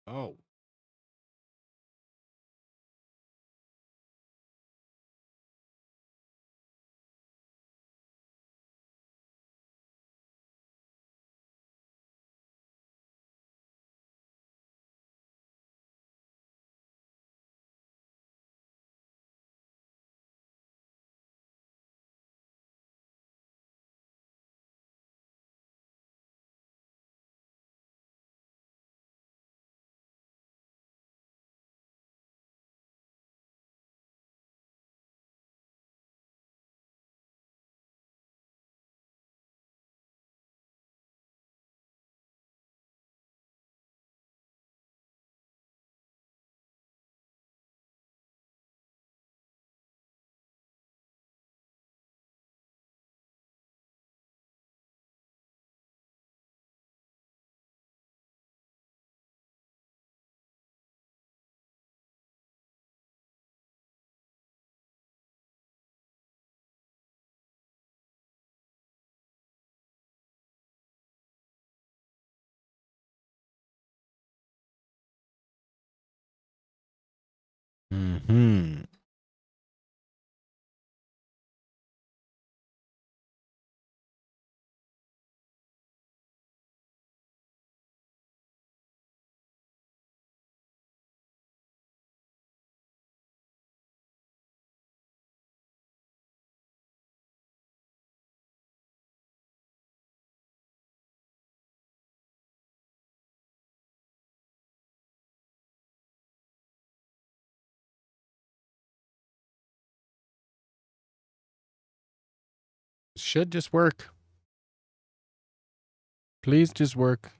Oh. Mm-hmm. Should just work. Please just work.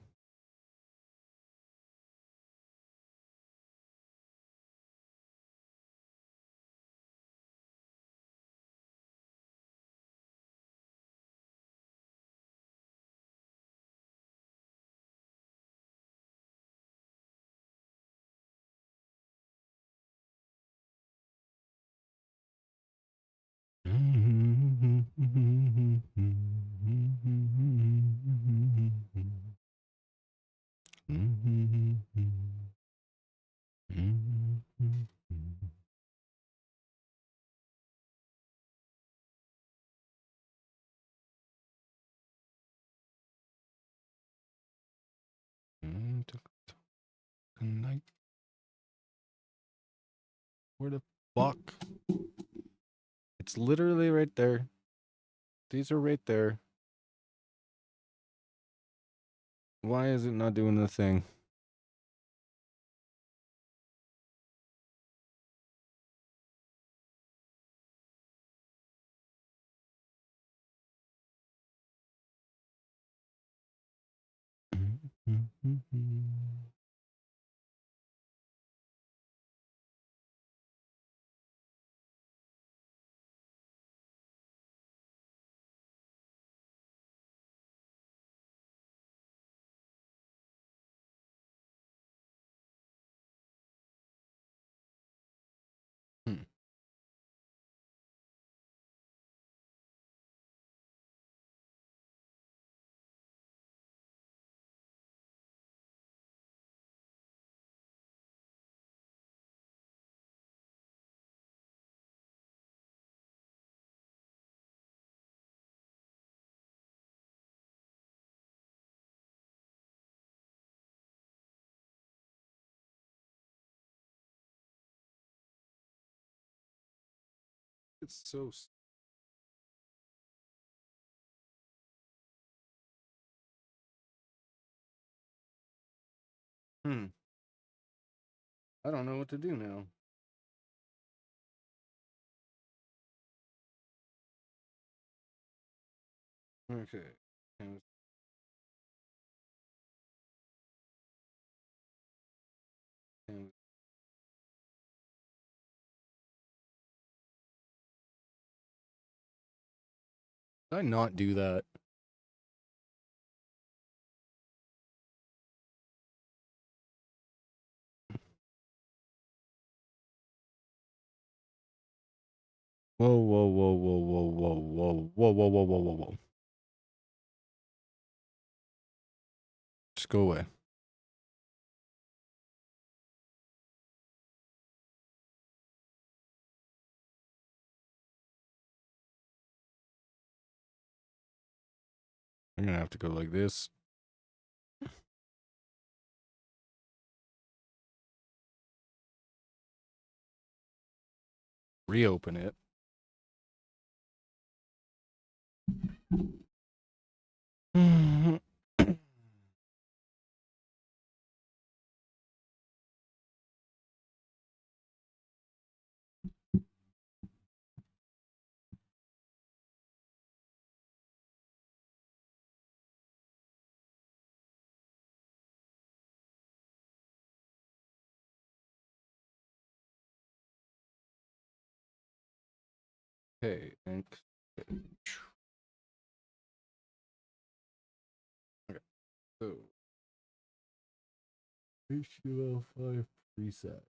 Night. Where the fuck? It's literally right there. These are right there. Why is it not doing the thing? It's so. I don't know what to do now. Okay. Did I not do that? Whoa, whoa, whoa, whoa, whoa, whoa, whoa. Just go away. I'm gonna have to go like this. Reopen it. Okay, and okay, so HTML5 preset.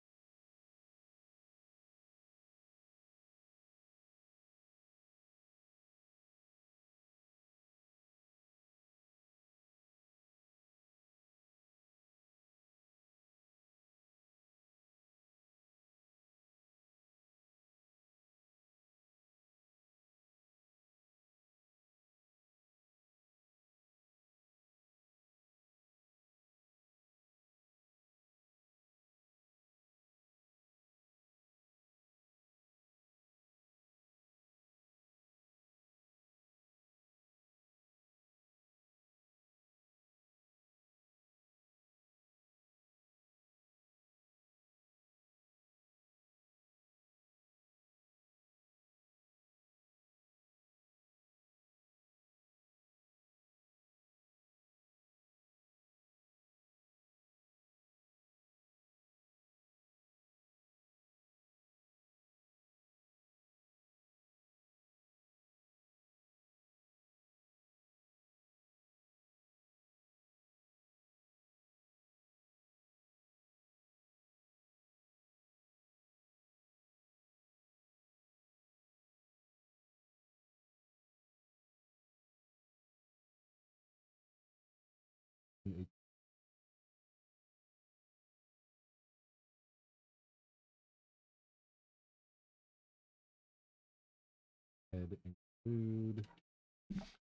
Add include.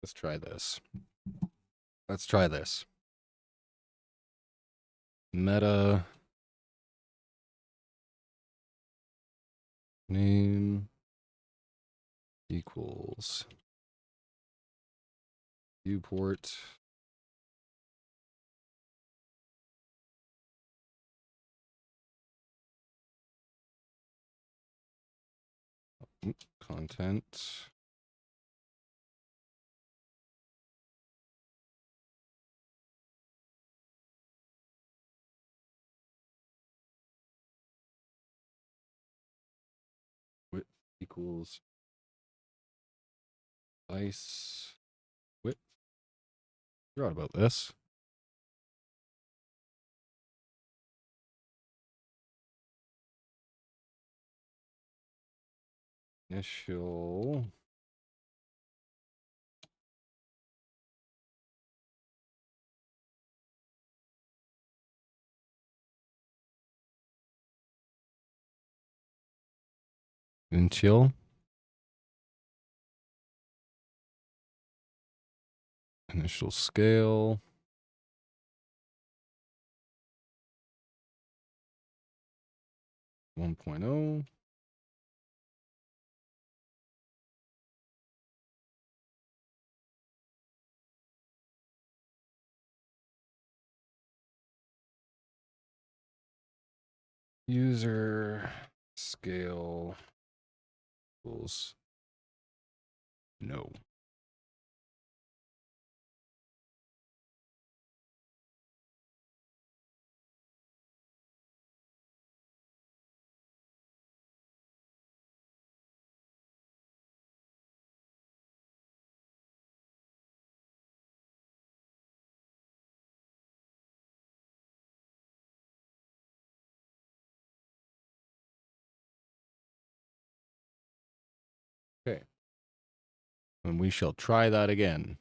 Let's try this. Meta name equals viewport content width equals ice width. Forgot about this. Initial initial scale 1.0 user scale equals no. Okay. And we shall try that again.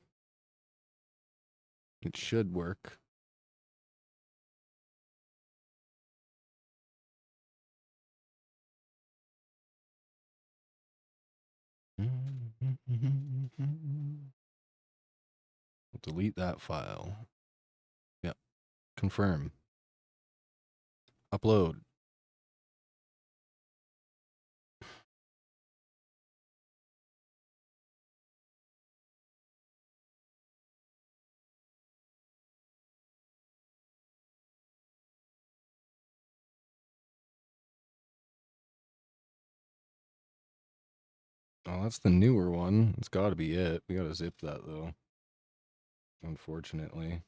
It should work. Delete that file. Yep. Confirm. Upload. Oh, that's the newer one. It's got to be it. We got to zip that, though. Unfortunately.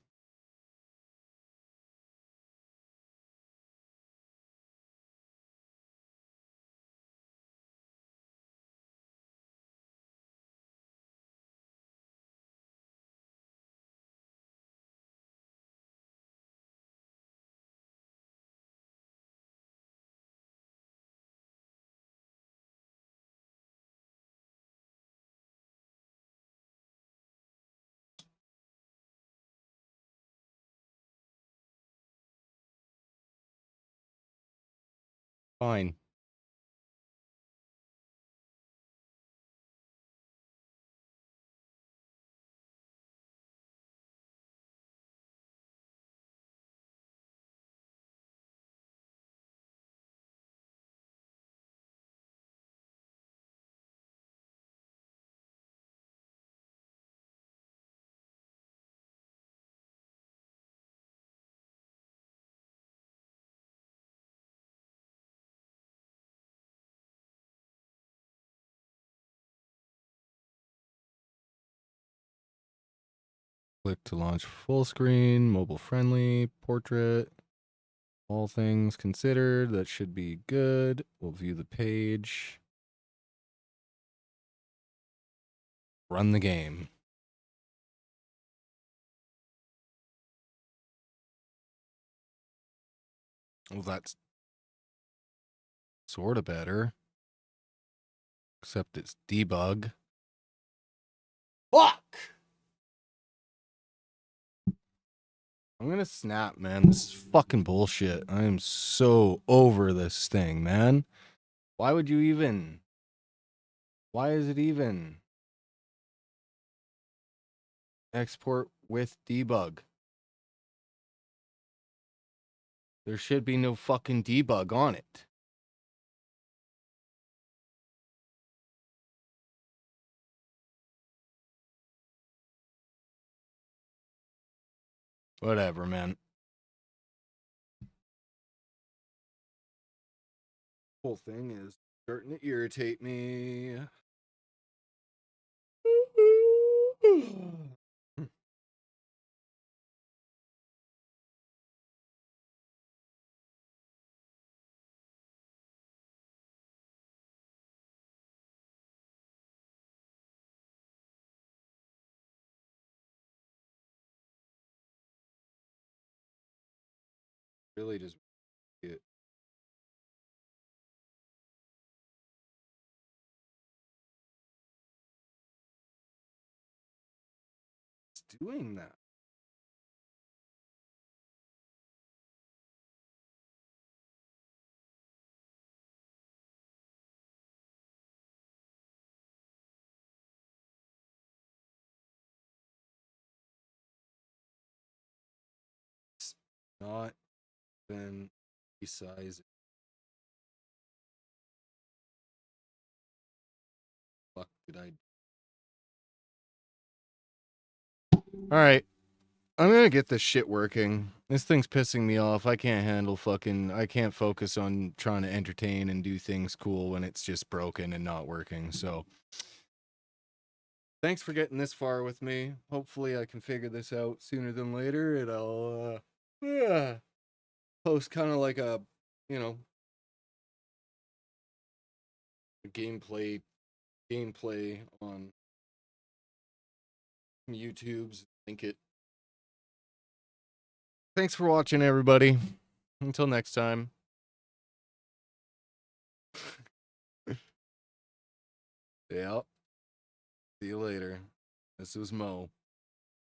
Fine. Click to launch full screen, mobile friendly, portrait. All things considered, that should be good. We'll view the page. Run the game. Well, that's sort of better. Except it's debug. Fuck! I'm gonna snap, man. This is fucking bullshit. I am so over this thing, man. Why would you even? Why is it even? Export with debug. There should be no fucking debug on it. Whatever, man. Whole thing is starting to irritate me. Really just it. It's doing that. It's not been resized. Fuck did I? All right. I'm gonna get this shit working. This thing's pissing me off. I can't handle fucking. I can't focus on trying to entertain and do things cool when it's just broken and not working. So, thanks for getting this far with me. Hopefully, I can figure this out sooner than later, and I'll post kind of like a, you know, gameplay on YouTube's. Link it. Thanks for watching, everybody. Until next time. Yeah. See you later. This was Mo.